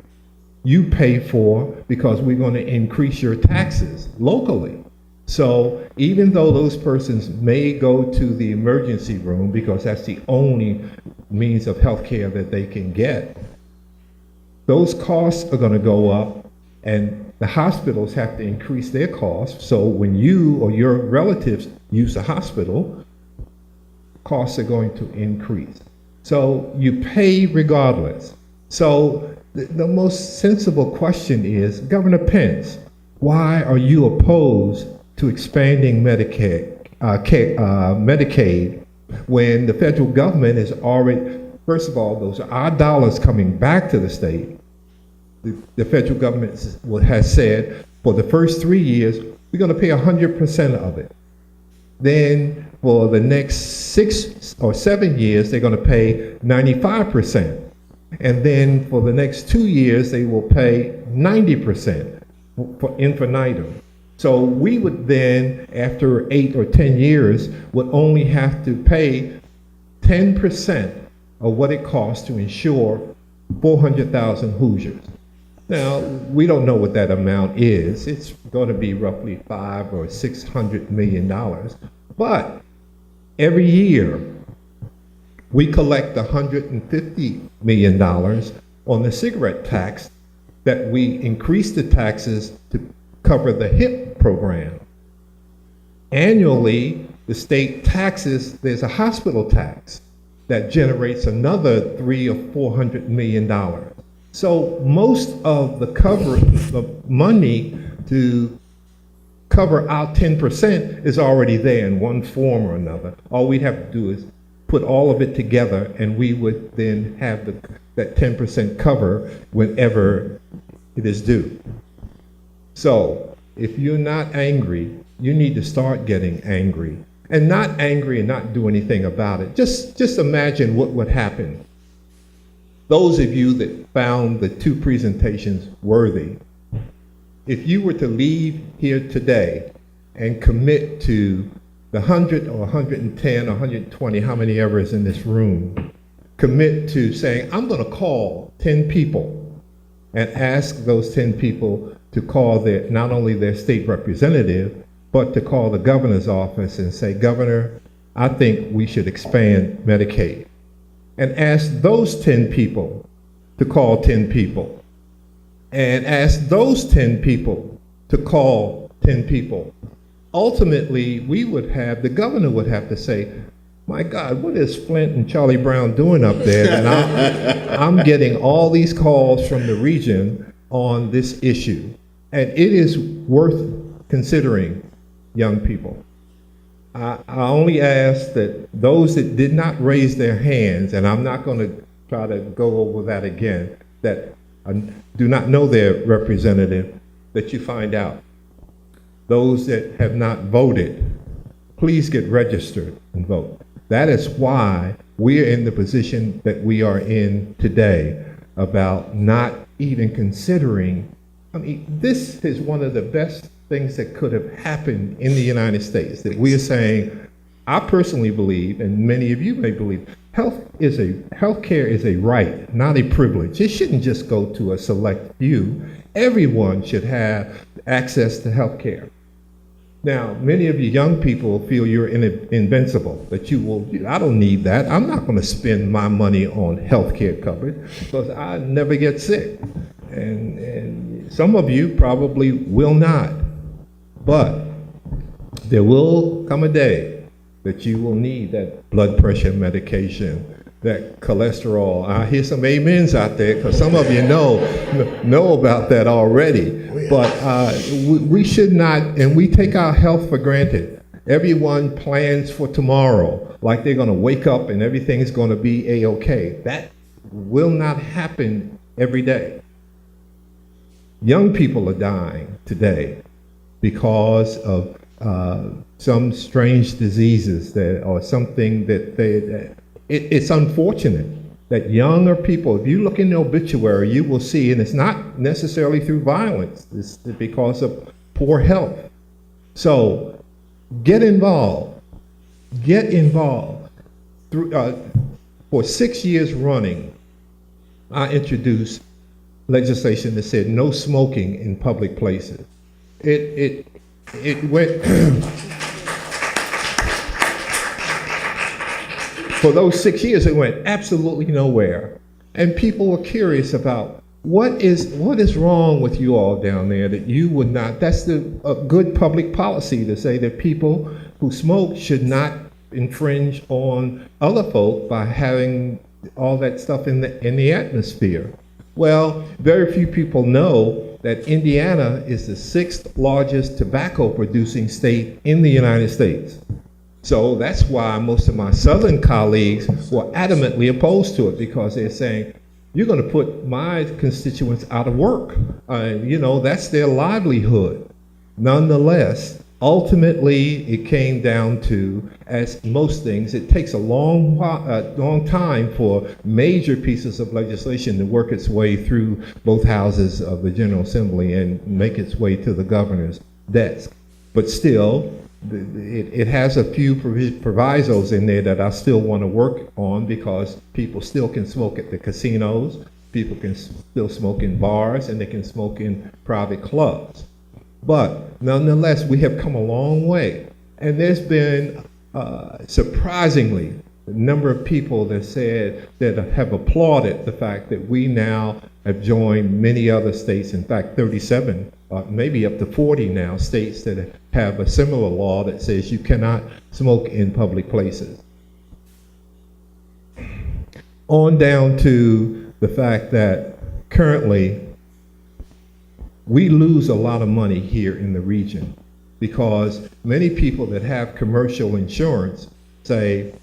you pay for because we're going to increase your taxes locally. So even though those persons may go to the emergency room because that's the only means of health care that they can get, those costs are going to go up, and the hospitals have to increase their costs. So when you or your relatives use the hospital, costs are going to increase. So you pay regardless. So the most sensible question is, Governor Pence, why are you opposed to expanding Medicaid when the federal government is already, first of all, those are our dollars coming back to the state. The federal government has said for the first 3 years, we're going to pay 100% of it. Then for the next 6 or 7 years, they're going to pay 95%. And then for the next 2 years, they will pay 90% for infinitum. So we would then, after 8 or 10 years, would only have to pay 10% of what it costs to insure 400,000 Hoosiers. Now, we don't know what that amount is. It's going to be roughly $500 or $600 million. But every year, we collect $150 million on the cigarette tax that we increase the taxes to cover the HIP program. Annually, the state taxes, there's a hospital tax that generates another $300 or $400 million. So most of the money to cover our 10% is already there in one form or another. All we'd have to do is put all of it together, and we would then have that 10% cover whenever it is due. So if you're not angry, you need to start getting angry. And not angry and not do anything about it. Just imagine what would happen. Those of you that found the two presentations worthy, if you were to leave here today and commit to the 100 or 110 or 120, how many ever is in this room, commit to saying, I'm going to call 10 people and ask those 10 people to call not only their state representative, but to call the governor's office and say, Governor, I think we should expand Medicaid. And ask those 10 people to call 10 people. And ask those 10 people to call 10 people. Ultimately, the governor would have to say, my God, what is Flint and Charlie Brown doing up there? And I'm getting all these calls from the region on this issue. And it is worth considering, young people. I only ask that those that did not raise their hands, and I'm not going to try to go over that again, that do not know their representative, that you find out. Those that have not voted, please get registered and vote. That is why we're in the position that we are in today about not even considering. I mean, this is one of the best things that could have happened in the United States, that we are saying, I personally believe, and many of you may believe, healthcare is a right, not a privilege. It shouldn't just go to a select few. Everyone should have access to healthcare. Now, many of you young people feel you're invincible, that I don't need that. I'm not going to spend my money on healthcare coverage because I never get sick. And some of you probably will not. But there will come a day that you will need that blood pressure medication, that cholesterol. I hear some amens out there because some of you know about that already. But we should not, and we take our health for granted. Everyone plans for tomorrow, like they're going to wake up and everything is going to be A-okay. That will not happen every day. Young people are dying today because of some strange diseases or something that it's unfortunate that younger people, if you look in the obituary, you will see, and it's not necessarily through violence, it's because of poor health. So get involved. Get involved. For 6 years running, I introduced legislation that said no smoking in public places. It went for those 6 years, it went absolutely nowhere. And people were curious about what is wrong with you all down there that you would not. That's a good public policy to say that people who smoke should not infringe on other folk by having all that stuff in the atmosphere. Well, very few people know that Indiana is the 6th largest tobacco producing state in the United States. So that's why most of my southern colleagues were adamantly opposed to it, because they're saying, you're going to put my constituents out of work. That's their livelihood. Nonetheless, ultimately, it came down to, as most things, it takes a long time for major pieces of legislation to work its way through both houses of the General Assembly and make its way to the governor's desk. But still, it has a few provisos in there that I still want to work on, because people still can smoke at the casinos, people can still smoke in bars, and they can smoke in private clubs. But nonetheless, we have come a long way. And there's been, surprisingly, a number of people that have applauded the fact that we now have joined many other states, in fact 37, maybe up to 40 now, states that have a similar law that says you cannot smoke in public places. On down to the fact that currently we lose a lot of money here in the region because many people that have commercial insurance say,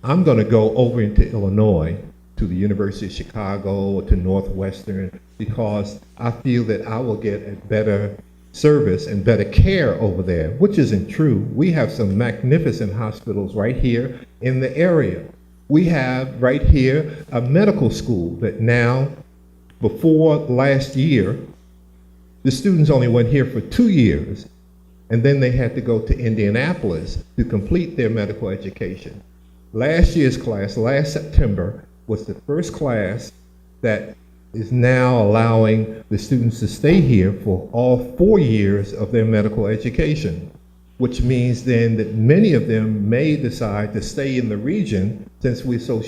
I'm going to go over into Illinois to the University of Chicago or to Northwestern because I feel that I will get a better service and better care over there, which isn't true. We have some magnificent hospitals right here in the area. We have right here a medical school that now, before last year, the students only went here for 2 years, and then they had to go to Indianapolis to complete their medical education. Last year's class, last September, was the first class that is now allowing the students to stay here for all 4 years of their medical education, which means then that many of them may decide to stay in the region since we're so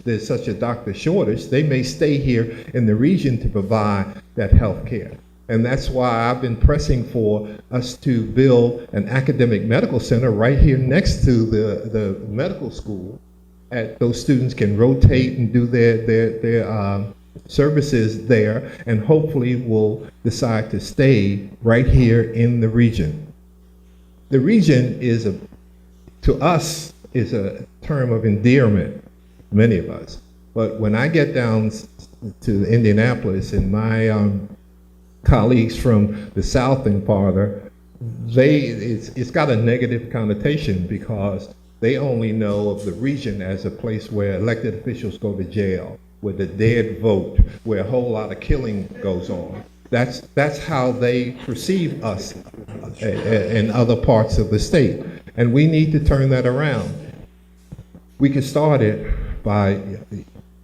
there's such a doctor shortage. They may stay here in the region to provide that health care. And that's why I've been pressing for us to build an academic medical center right here next to the medical school. Those students can rotate and do their services there, and hopefully will decide to stay right here in the region. The region to us, is a term of endearment, many of us. But when I get down to Indianapolis and my colleagues from the South and farther, it's got a negative connotation because they only know of the region as a place where elected officials go to jail, where the dead vote, where a whole lot of killing goes on. That's how they perceive us in other parts of the state. And we need to turn that around. We can start it by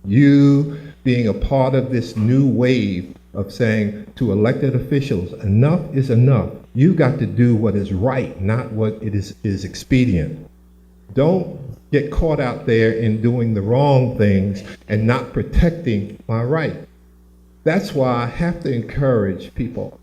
you being a part of this new wave of saying to elected officials, enough is enough. You got to do what is right, not what it is expedient. Don't get caught out there in doing the wrong things and not protecting my right. That's why I have to encourage people.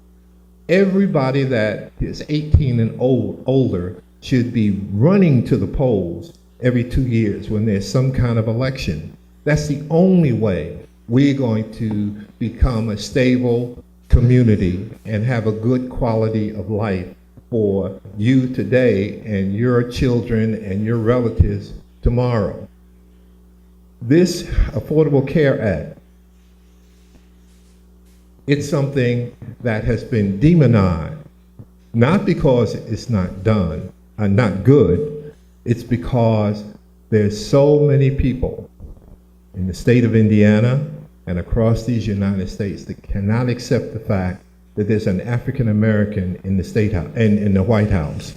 Everybody that is 18 and older should be running to the polls every 2 years when there's some kind of election. That's the only way we're going to become a stable community and have a good quality of life for you today and your children and your relatives tomorrow. This Affordable Care Act, it's something that has been demonized, not because it's not done, not good, it's because there's so many people in the state of Indiana and across these United States that cannot accept the fact that there's an African American in the State House, in the White House.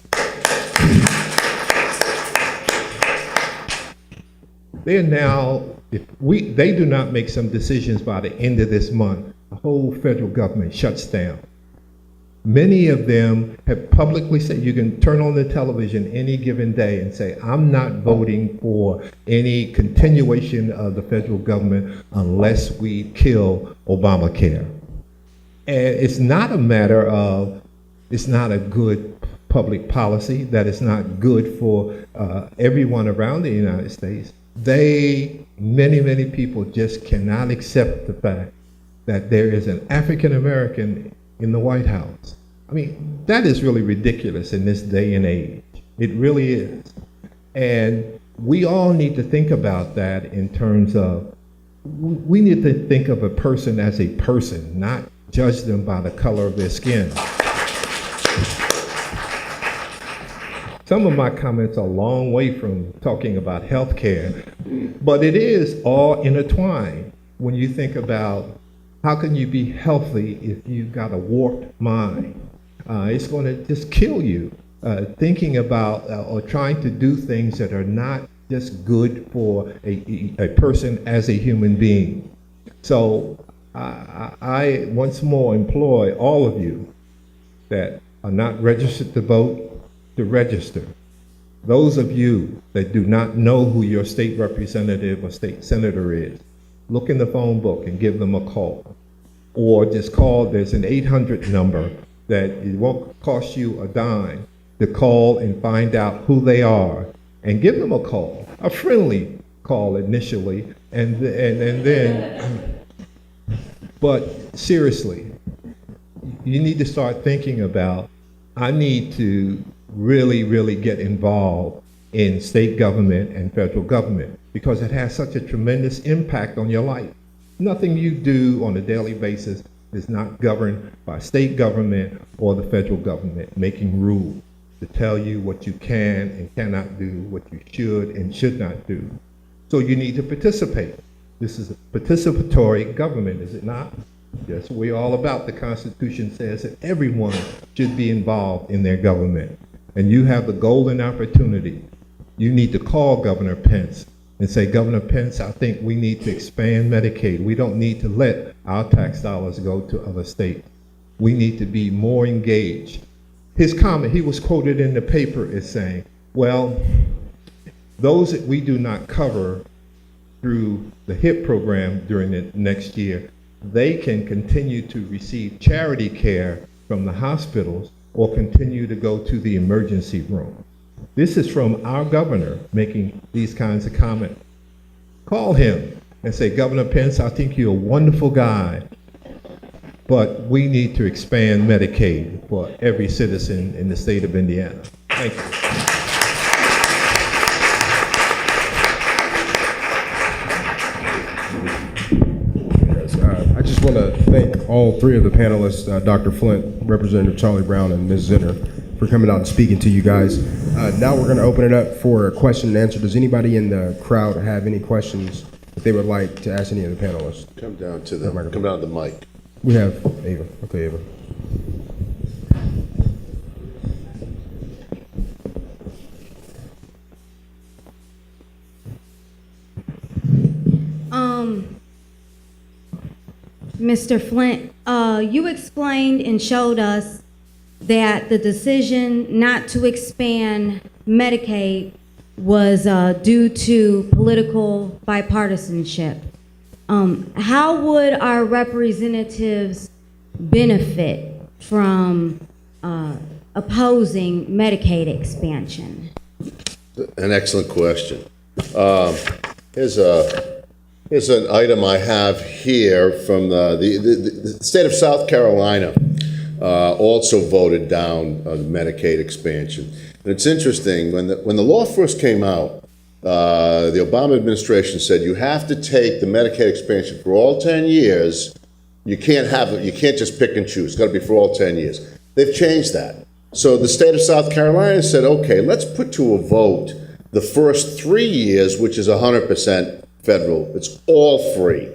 They're now, if they do not make some decisions by the end of this month, the whole federal government shuts down. Many of them have publicly said, you can turn on the television any given day and say, I'm not voting for any continuation of the federal government unless we kill Obamacare. And it's not a matter of, it's not a good public policy, that it's not good for everyone around the United States. Many people just cannot accept the fact that there is an African American in the White House. I mean, that is really ridiculous in this day and age. It really is. And we all need to think about that in terms of, we need to think of a person as a person, not judge them by the color of their skin. Some of my comments are a long way from talking about health care, but it is all intertwined when you think about how can you be healthy if you've got a warped mind? It's going to just kill you thinking about or trying to do things that are not just good for a person as a human being. So I once more implore all of you that are not registered to vote to register. Those of you that do not know who your state representative or state senator is, look in the phone book and give them a call. Or just call, there's an 800 number that it won't cost you a dime to call and find out who they are and give them a call, a friendly call initially, and then, but seriously, you need to start thinking about, I need to really get involved in state government and federal government because it has such a tremendous impact on your life. Nothing you do on a daily basis is not governed by state government or the federal government making rules to tell you what you can and cannot do, what you should and should not do. So you need to participate. This is a participatory government, is it not? Yes, we're all about. The Constitution says that everyone should be involved in their government. And you have the golden opportunity. You need to call Governor Pence and say, Governor Pence, I think we need to expand Medicaid. We don't need to let our tax dollars go to other states. We need to be more engaged. His comment, he was quoted in the paper as saying, well, those that we do not cover through the HIP program during the next year, they can continue to receive charity care from the hospitals or continue to go to the emergency room. This is from our governor making these kinds of comments. Call him and say, Governor Pence, I think you're a wonderful guy, but we need to expand Medicaid for every citizen in the state of Indiana. Thank you. I just want to thank all three of the panelists, Dr. Flint, Representative Charlie Brown, and Ms. Zinner, for coming out and speaking to you guys. Now we're going to open it up for a question and answer. Does anybody in the crowd have any questions that they would like to ask any of the panelists? Come down to the mic. We have Ava. Okay, Ava. Mr. Flint, you explained and showed us that the decision not to expand Medicaid was due to political bipartisanship. How would our representatives benefit from opposing Medicaid expansion? An excellent question. Here's an item I have here from the state of South Carolina. Also voted down Medicaid expansion. And it's interesting, when the law first came out, the Obama administration said you have to take the Medicaid expansion for all 10 years. You can't just pick and choose. It's got to be for all 10 years. They've changed that. So the state of South Carolina said, okay, let's put to a vote the first 3 years, which is 100% federal. It's all free.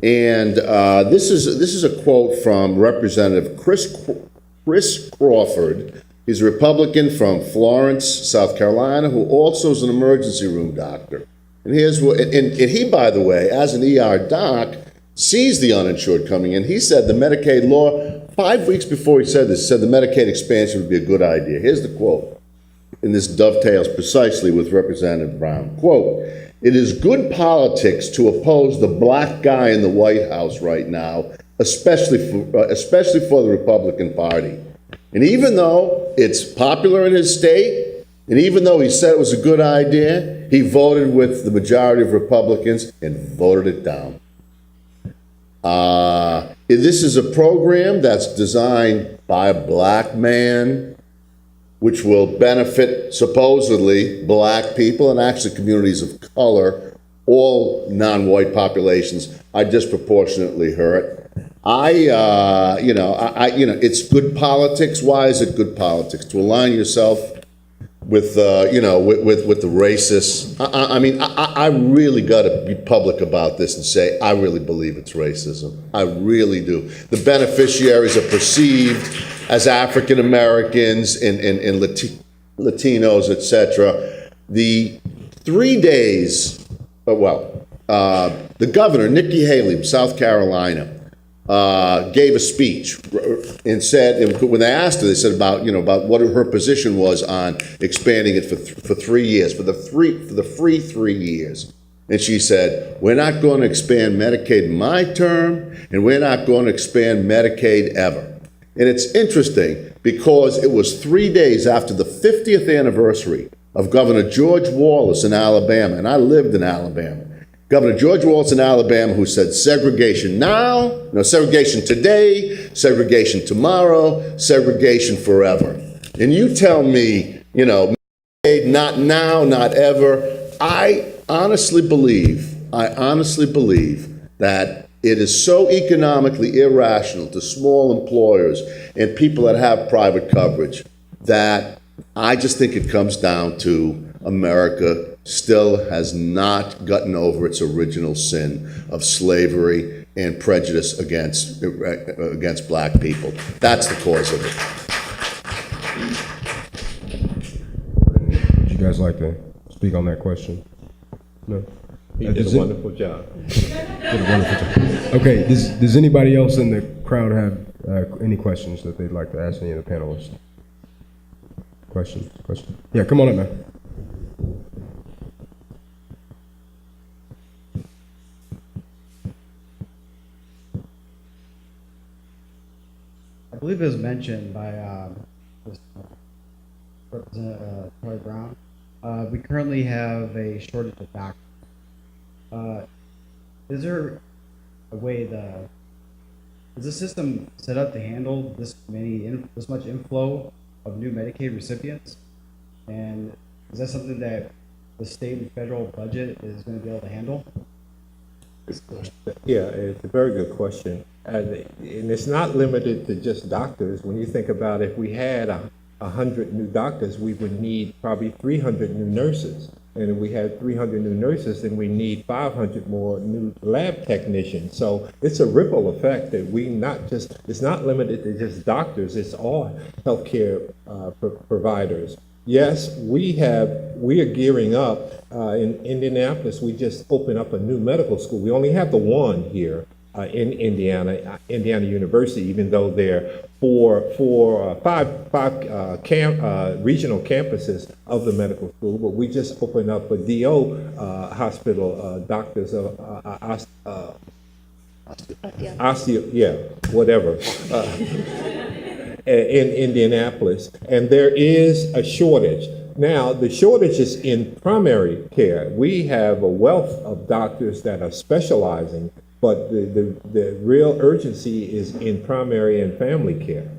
And this is a quote from Representative Chris Crawford. He's a Republican from Florence, South Carolina, who also is an emergency room doctor. And here's what, and he, by the way, as an ER doc, sees the uninsured coming in. He said the Medicaid law, 5 weeks before he said this, said the Medicaid expansion would be a good idea. Here's the quote, and this dovetails precisely with Representative Brown. Quote, "It is good politics to oppose the black guy in the White House right now, especially for the Republican Party. And even though it's popular in his state, and even though he said it was a good idea, he voted with the majority of Republicans and voted it down." This is a program that's designed by a black man, which will benefit supposedly black people and actually communities of color. All non-white populations are disproportionately hurt. It's good politics. Why is it good politics? To align yourself with the racists. I really got to be public about this and say I really believe it's racism. I really do. The beneficiaries are perceived as African Americans and Latinos, etc. The 3 days, the governor, Nikki Haley of South Carolina, gave a speech and said, and when they asked her, they said about what her position was on expanding it for 3 years, for the free 3 years. And she said, we're not going to expand Medicaid my term, and we're not going to expand Medicaid ever. And it's interesting because it was 3 days after the 50th anniversary of Governor George Wallace in Alabama, and I lived in Alabama. Governor George Wallace in Alabama, who said segregation now, no, segregation today, segregation tomorrow, segregation forever. And you tell me, you know, not now, not ever. I honestly believe that it is so economically irrational to small employers and people that have private coverage that I just think it comes down to America still has not gotten over its original sin of slavery and prejudice against black people. That's the cause of it. Would you guys like to speak on that question? No? He did a wonderful job. Okay, does anybody else in the crowd have any questions that they'd like to ask any of the panelists? Question? Yeah, come on up, man. I believe it was mentioned by Representative Troy Brown. We currently have a shortage of doctors. Is there a way is the system set up to handle this much inflow of new Medicaid recipients? And is that something that the state and federal budget is going to be able to handle? Yeah, it's a very good question. And it's not limited to just doctors. When you think about if we had 100 new doctors, we would need probably 300 new nurses. And if we had 300 new nurses, then we need 500 more new lab technicians. So it's a ripple effect that it's not limited to just doctors, it's all healthcare providers. Yes, we are gearing up in Indianapolis. We just opened up a new medical school. We only have the one here in Indiana University, even though there are five regional campuses of the medical school. But we just opened up a DO hospital, doctors of in Indianapolis, and there is a shortage. Now, the shortage is in primary care. We have a wealth of doctors that are specializing, but the real urgency is in primary and family care.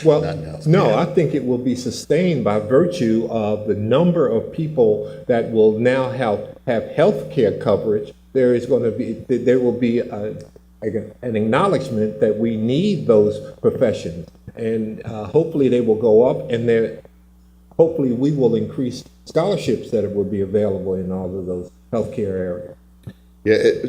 Well, no, I think it will be sustained by virtue of the number of people that will now have health care coverage. There will be an acknowledgement that we need those professions, and hopefully they will go up, and hopefully we will increase scholarships that will be available in all of those healthcare areas. Yeah,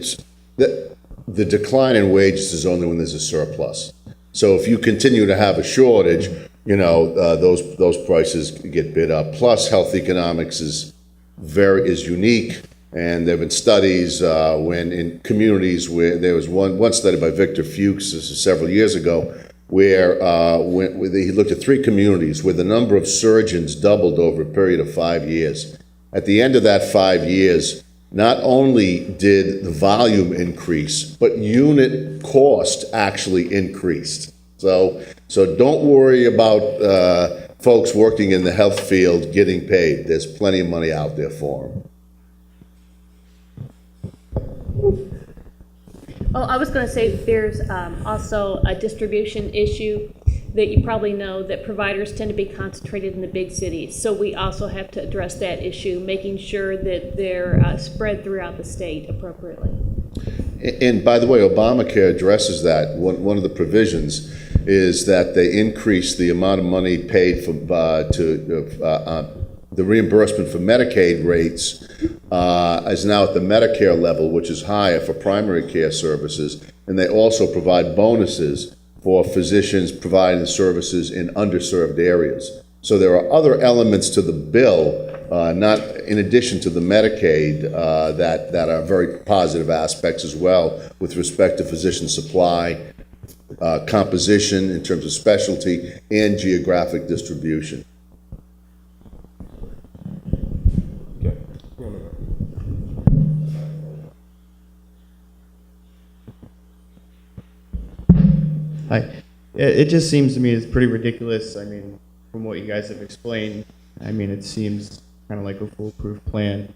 the decline in wages is only when there's a surplus. So if you continue to have a shortage, those prices get bid up. Plus, health economics is unique, and there have been studies when in communities where there was one study by Victor Fuchs, this is several years ago, where he looked at 3 communities where the number of surgeons doubled over a period of 5 years. At the end of that 5 years, not only did the volume increase, but unit cost actually increased. So don't worry about folks working in the health field getting paid. There's plenty of money out there for them. Oh, I was going to say there's also a distribution issue that you probably know, that providers tend to be concentrated in the big cities. So we also have to address that issue, making sure that they're spread throughout the state appropriately. And by the way, Obamacare addresses that. One of the provisions is that they increase the amount of money paid for the reimbursement for Medicaid rates is now at the Medicare level, which is higher for primary care services. And they also provide bonuses for physicians providing the services in underserved areas. So there are other elements to the bill, not in addition to the Medicaid, that are very positive aspects as well with respect to physician supply, composition in terms of specialty, and geographic distribution. Okay. Hi. It just seems to me it's pretty ridiculous. I mean, from what you guys have explained, I mean, it seems kind of like a foolproof plan.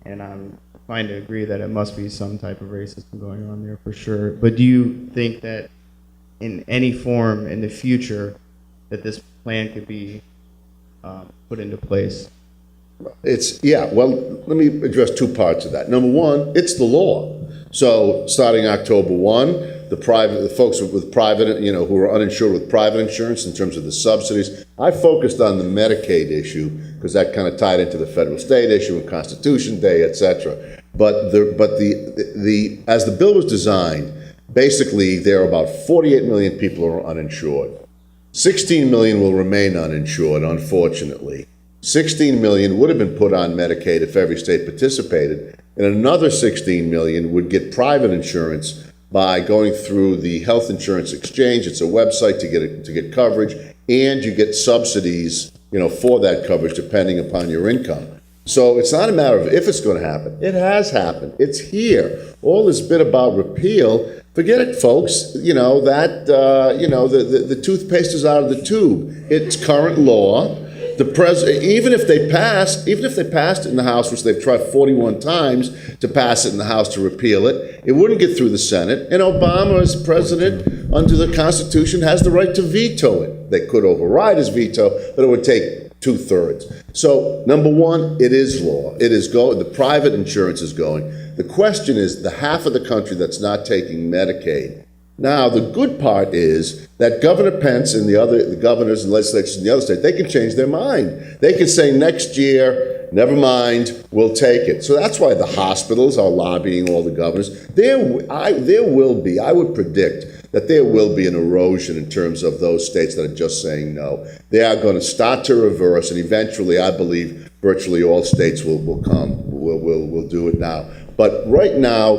And I'm fine to agree that it must be some type of racism going on there for sure. But do you think that in any form in the future that this plan could be put into place? Well, let me address two parts of that. Number one, it's the law. So starting October 1, the folks with private, who are uninsured with private insurance in terms of the subsidies. I focused on the Medicaid issue because that kind of tied into the federal state issue and Constitution Day, et cetera. But as the bill was designed, basically there are about 48 million people who are uninsured. 16 million will remain uninsured, unfortunately. 16 million would have been put on Medicaid if every state participated, and another 16 million would get private insurance by going through the health insurance exchange. It's a website to get coverage, and you get subsidies, for that coverage depending upon your income. So it's not a matter of if it's going to happen. It has happened. It's here. All this bit about repeal, forget it, folks. The toothpaste is out of the tube. It's current law. The president, even if they passed it in the House, which they've tried 41 times to pass it in the House to repeal it, it wouldn't get through the Senate. And Obama, as president under the Constitution, has the right to veto it. They could override his veto, but it would take 2/3. So, number one, it is law. It is going. The private insurance is going. The question is the half of the country that's not taking Medicaid. Now, the good part is that Governor Pence and the governors and legislatures in the other states, they can change their mind. They can say next year, never mind, we'll take it. So that's why the hospitals are lobbying all the governors. There will be, I would predict, that there will be an erosion in terms of those states that are just saying no. They are going to start to reverse, and eventually, I believe, virtually all states will do it now. But right now,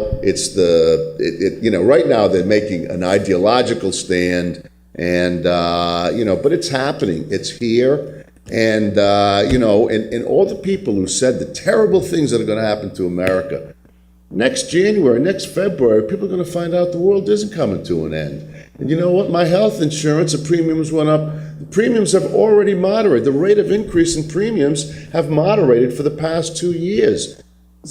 right now they're making an ideological stand, and but it's happening. It's here, and and all the people who said the terrible things that are going to happen to America. Next January, next February, people are going to find out the world isn't coming to an end. And you know what? My health insurance, the premiums went up. The premiums have already moderated. The rate of increase in premiums have moderated for the past 2 years.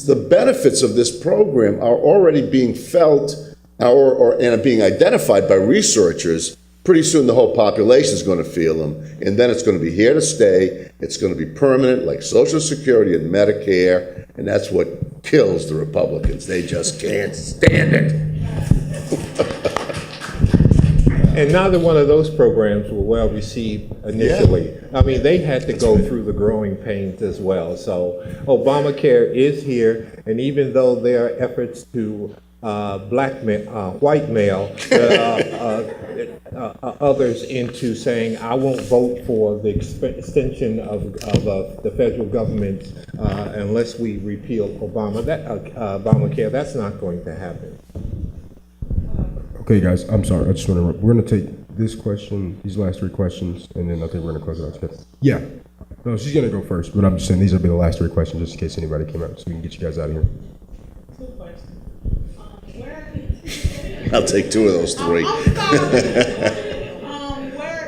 The benefits of this program are already being felt and are being identified by researchers. Pretty soon the whole population is going to feel them, and then it's going to be here to stay. It's going to be permanent, like Social Security and Medicare, and that's what kills the Republicans. They just can't stand it. And neither one of those programs were well received initially. Yeah. I mean, they had to go through the growing pains as well. So Obamacare is here, and even though there are efforts to white-mail others into saying, I won't vote for the extension of the federal government unless we repeal Obamacare, that's not going to happen. Okay, guys, I'm sorry. I just want to. We're going to take this question, these last three questions, and then I think we're going to close it out. Yeah. No, she's going to go first, but I'm just saying these will be the last three questions just in case anybody came out, so we can get you guys out of here. Two questions. I'll take two of those three. Where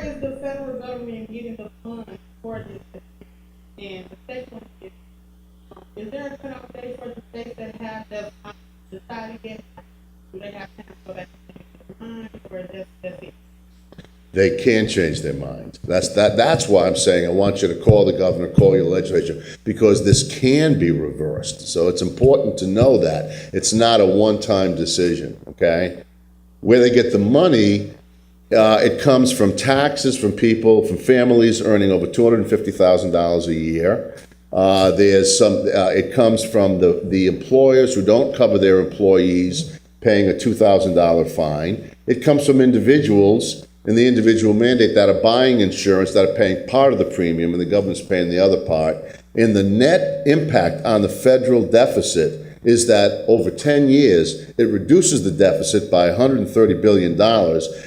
is the federal government getting the funds for this? And the second one is there a cutoff date for the states that have decided yet? Do they have time to go back and change their mind, or that's it? They can change their mind. That's why I'm saying I want you to call the governor, call your legislature, because this can be reversed. So it's important to know that. It's not a one-time decision, okay? Where they get the money, it comes from taxes from people, from families earning over $250,000 a year. It comes from the employers who don't cover their employees, paying a $2,000 fine. It comes from individuals and the individual mandate that are buying insurance, that are paying part of the premium, and the government's paying the other part. And the net impact on the federal deficit is that over 10 years, it reduces the deficit by $130 billion.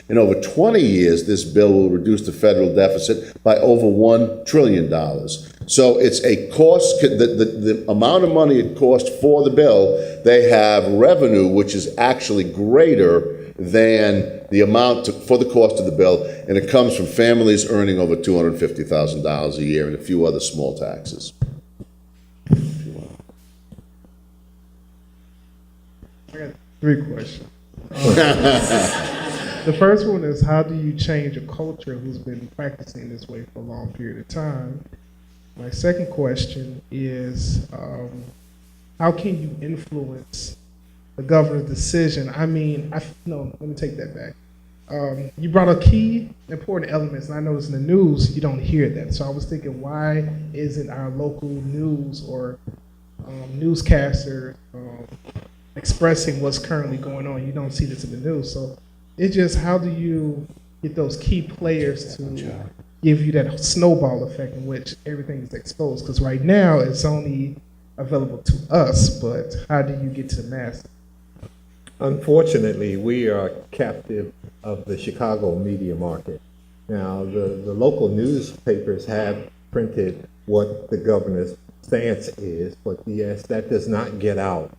And over 20 years, this bill will reduce the federal deficit by over $1 trillion. So it's a cost, the amount of money it costs for the bill, they have revenue which is actually greater than the amount for the cost of the bill, and it comes from families earning over $250,000 a year and a few other small taxes. I got 3 questions. The first one is, how do you change a culture who's been practicing this way for a long period of time? My second question is, how can you influence the governor's decision? I mean, no, let me take that back. You brought up key important elements, and I noticed in the news you don't hear that. So I was thinking, why isn't our local news or newscaster expressing what's currently going on? You don't see this in the news. So it's just, how do you get those key players to give you that snowball effect in which everything is exposed? Because right now it's only available to us, but how do you get to the masses? Unfortunately, we are captive of the Chicago media market. Now, the local newspapers have printed what the governor's stance is, but yes, that does not get out.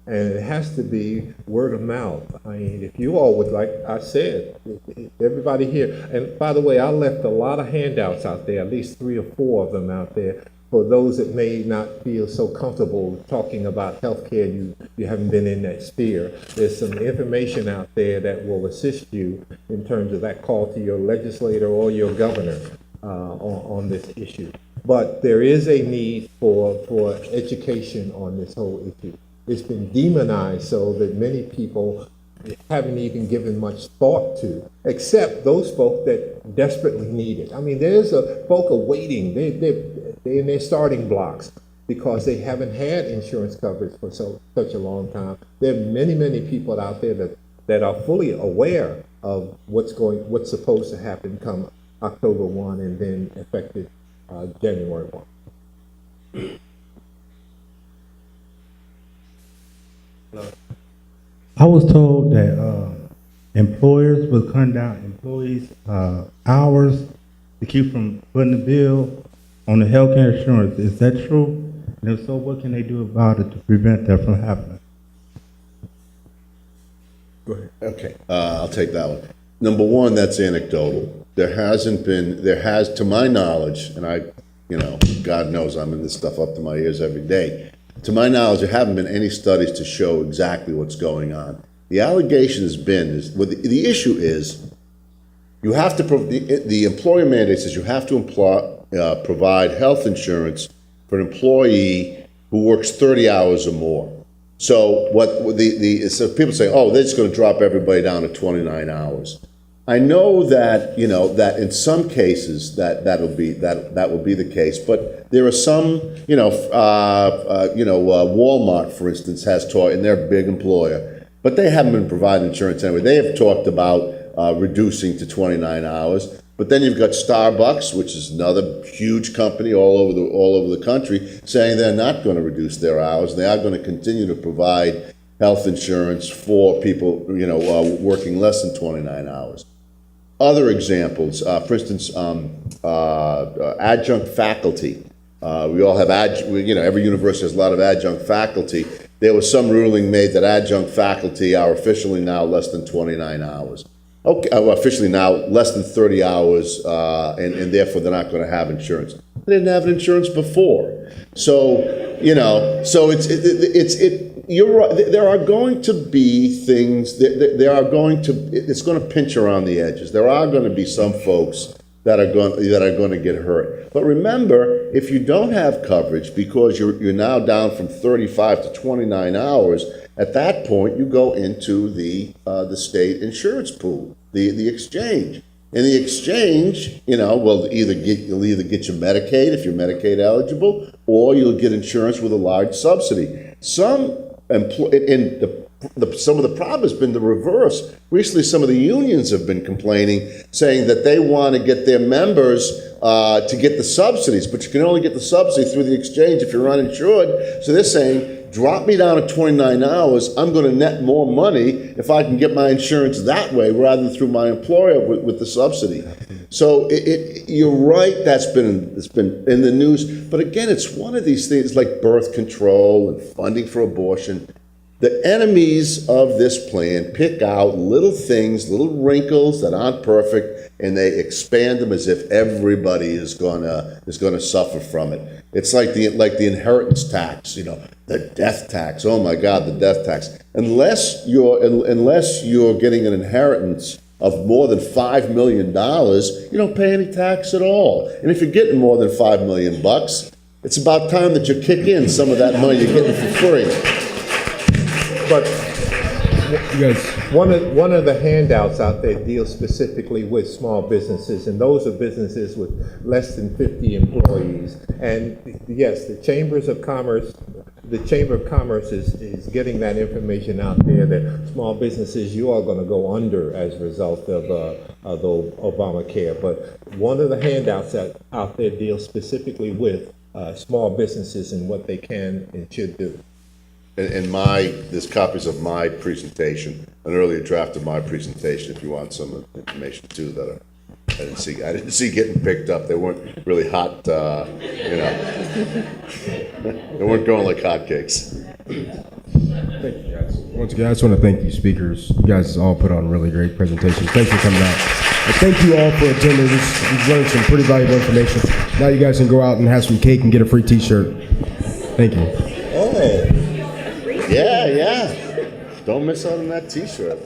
And it has to be word of mouth. I mean, if you all would, like I said, everybody here, and by the way, I left a lot of handouts out there, at least 3 or 4 of them out there, for those that may not feel so comfortable talking about healthcare, you haven't been in that sphere. There's some information out there that will assist you in terms of that call to your legislator or your governor on this issue. But there is a need for education on this whole issue. It's been demonized so that many people haven't even given much thought to, except those folk that desperately need it. I mean, there's folk are waiting. They're in their starting blocks because they haven't had insurance coverage for such a long time. There are many people out there that are fully aware of what's supposed to happen come October 1 and then effective January 1. I was told that employers will cut down employees' hours to keep from putting the bill on the healthcare insurance. Is that true? And if so, what can they do about it to prevent that from happening? Go ahead. Okay, I'll take that one. Number one, that's anecdotal. There has, to my knowledge, and God knows I'm in this stuff up to my ears every day. To my knowledge, there haven't been any studies to show exactly what's going on. The allegation has been, the issue is, you have to, the employer mandate says you have to provide health insurance for an employee who works 30 hours or more. So so people say, oh, they're just going to drop everybody down to 29 hours. I know that, that in some cases that will be the case, but there are some, Walmart, for instance, has taught, and they're a big employer, but they haven't been providing insurance anyway. They have talked about reducing to 29 hours, but then you've got Starbucks, which is another huge company all over the country, saying they're not going to reduce their hours. They are going to continue to provide health insurance for people, working less than 29 hours. Other examples, for instance, adjunct faculty. We all have every university has a lot of adjunct faculty. There was some ruling made that adjunct faculty are officially now less than 29 hours. Okay, officially now less than 30 hours, and therefore they're not going to have insurance. They didn't have insurance before, so you're right. There are going to be things. It's going to pinch around the edges. There are going to be some folks that are going to get hurt. But remember, if you don't have coverage because you're now down from 35 to 29 hours, at that point you go into the state insurance pool, the exchange. And the exchange, will either get your Medicaid if you're Medicaid eligible, or you'll get insurance with a large subsidy. some of the problem has been the reverse. Recently, some of the unions have been complaining, saying that they want to get their members to get the subsidies, but you can only get the subsidy through the exchange if you're uninsured. So they're saying, drop me down to 29 hours. I'm going to net more money if I can get my insurance that way rather than through my employer with the subsidy. So you're right. It's been in the news. But again, it's one of these things like birth control and funding for abortion. The enemies of this plan pick out little things, little wrinkles that aren't perfect, and they expand them as if everybody is gonna suffer from it. It's like the inheritance tax, the death tax. Oh my God, the death tax. Unless you're getting an inheritance of more than $5 million, you don't pay any tax at all. And if you're getting more than $5 million, it's about time that you kick in some of that money you're getting for free. But one of the handouts out there deals specifically with small businesses, and those are businesses with less than 50 employees. And yes, the Chamber of Commerce is getting that information out there that small businesses, you are going to go under as a result of the Obamacare. But one of the handouts out there deals specifically with small businesses and what they can and should do. And there's copies of my presentation, an earlier draft of my presentation, if you want some information too, that I didn't see getting picked up. They weren't really hot, they weren't going like hotcakes. Thank you, guys. Once again, I just want to thank you speakers. You guys all put on really great presentations. Thanks for coming out. And thank you all for attending. We've learned some pretty valuable information. Now you guys can go out and have some cake and get a free t-shirt. Thank you. Oh. Yeah. Don't miss out on that t-shirt.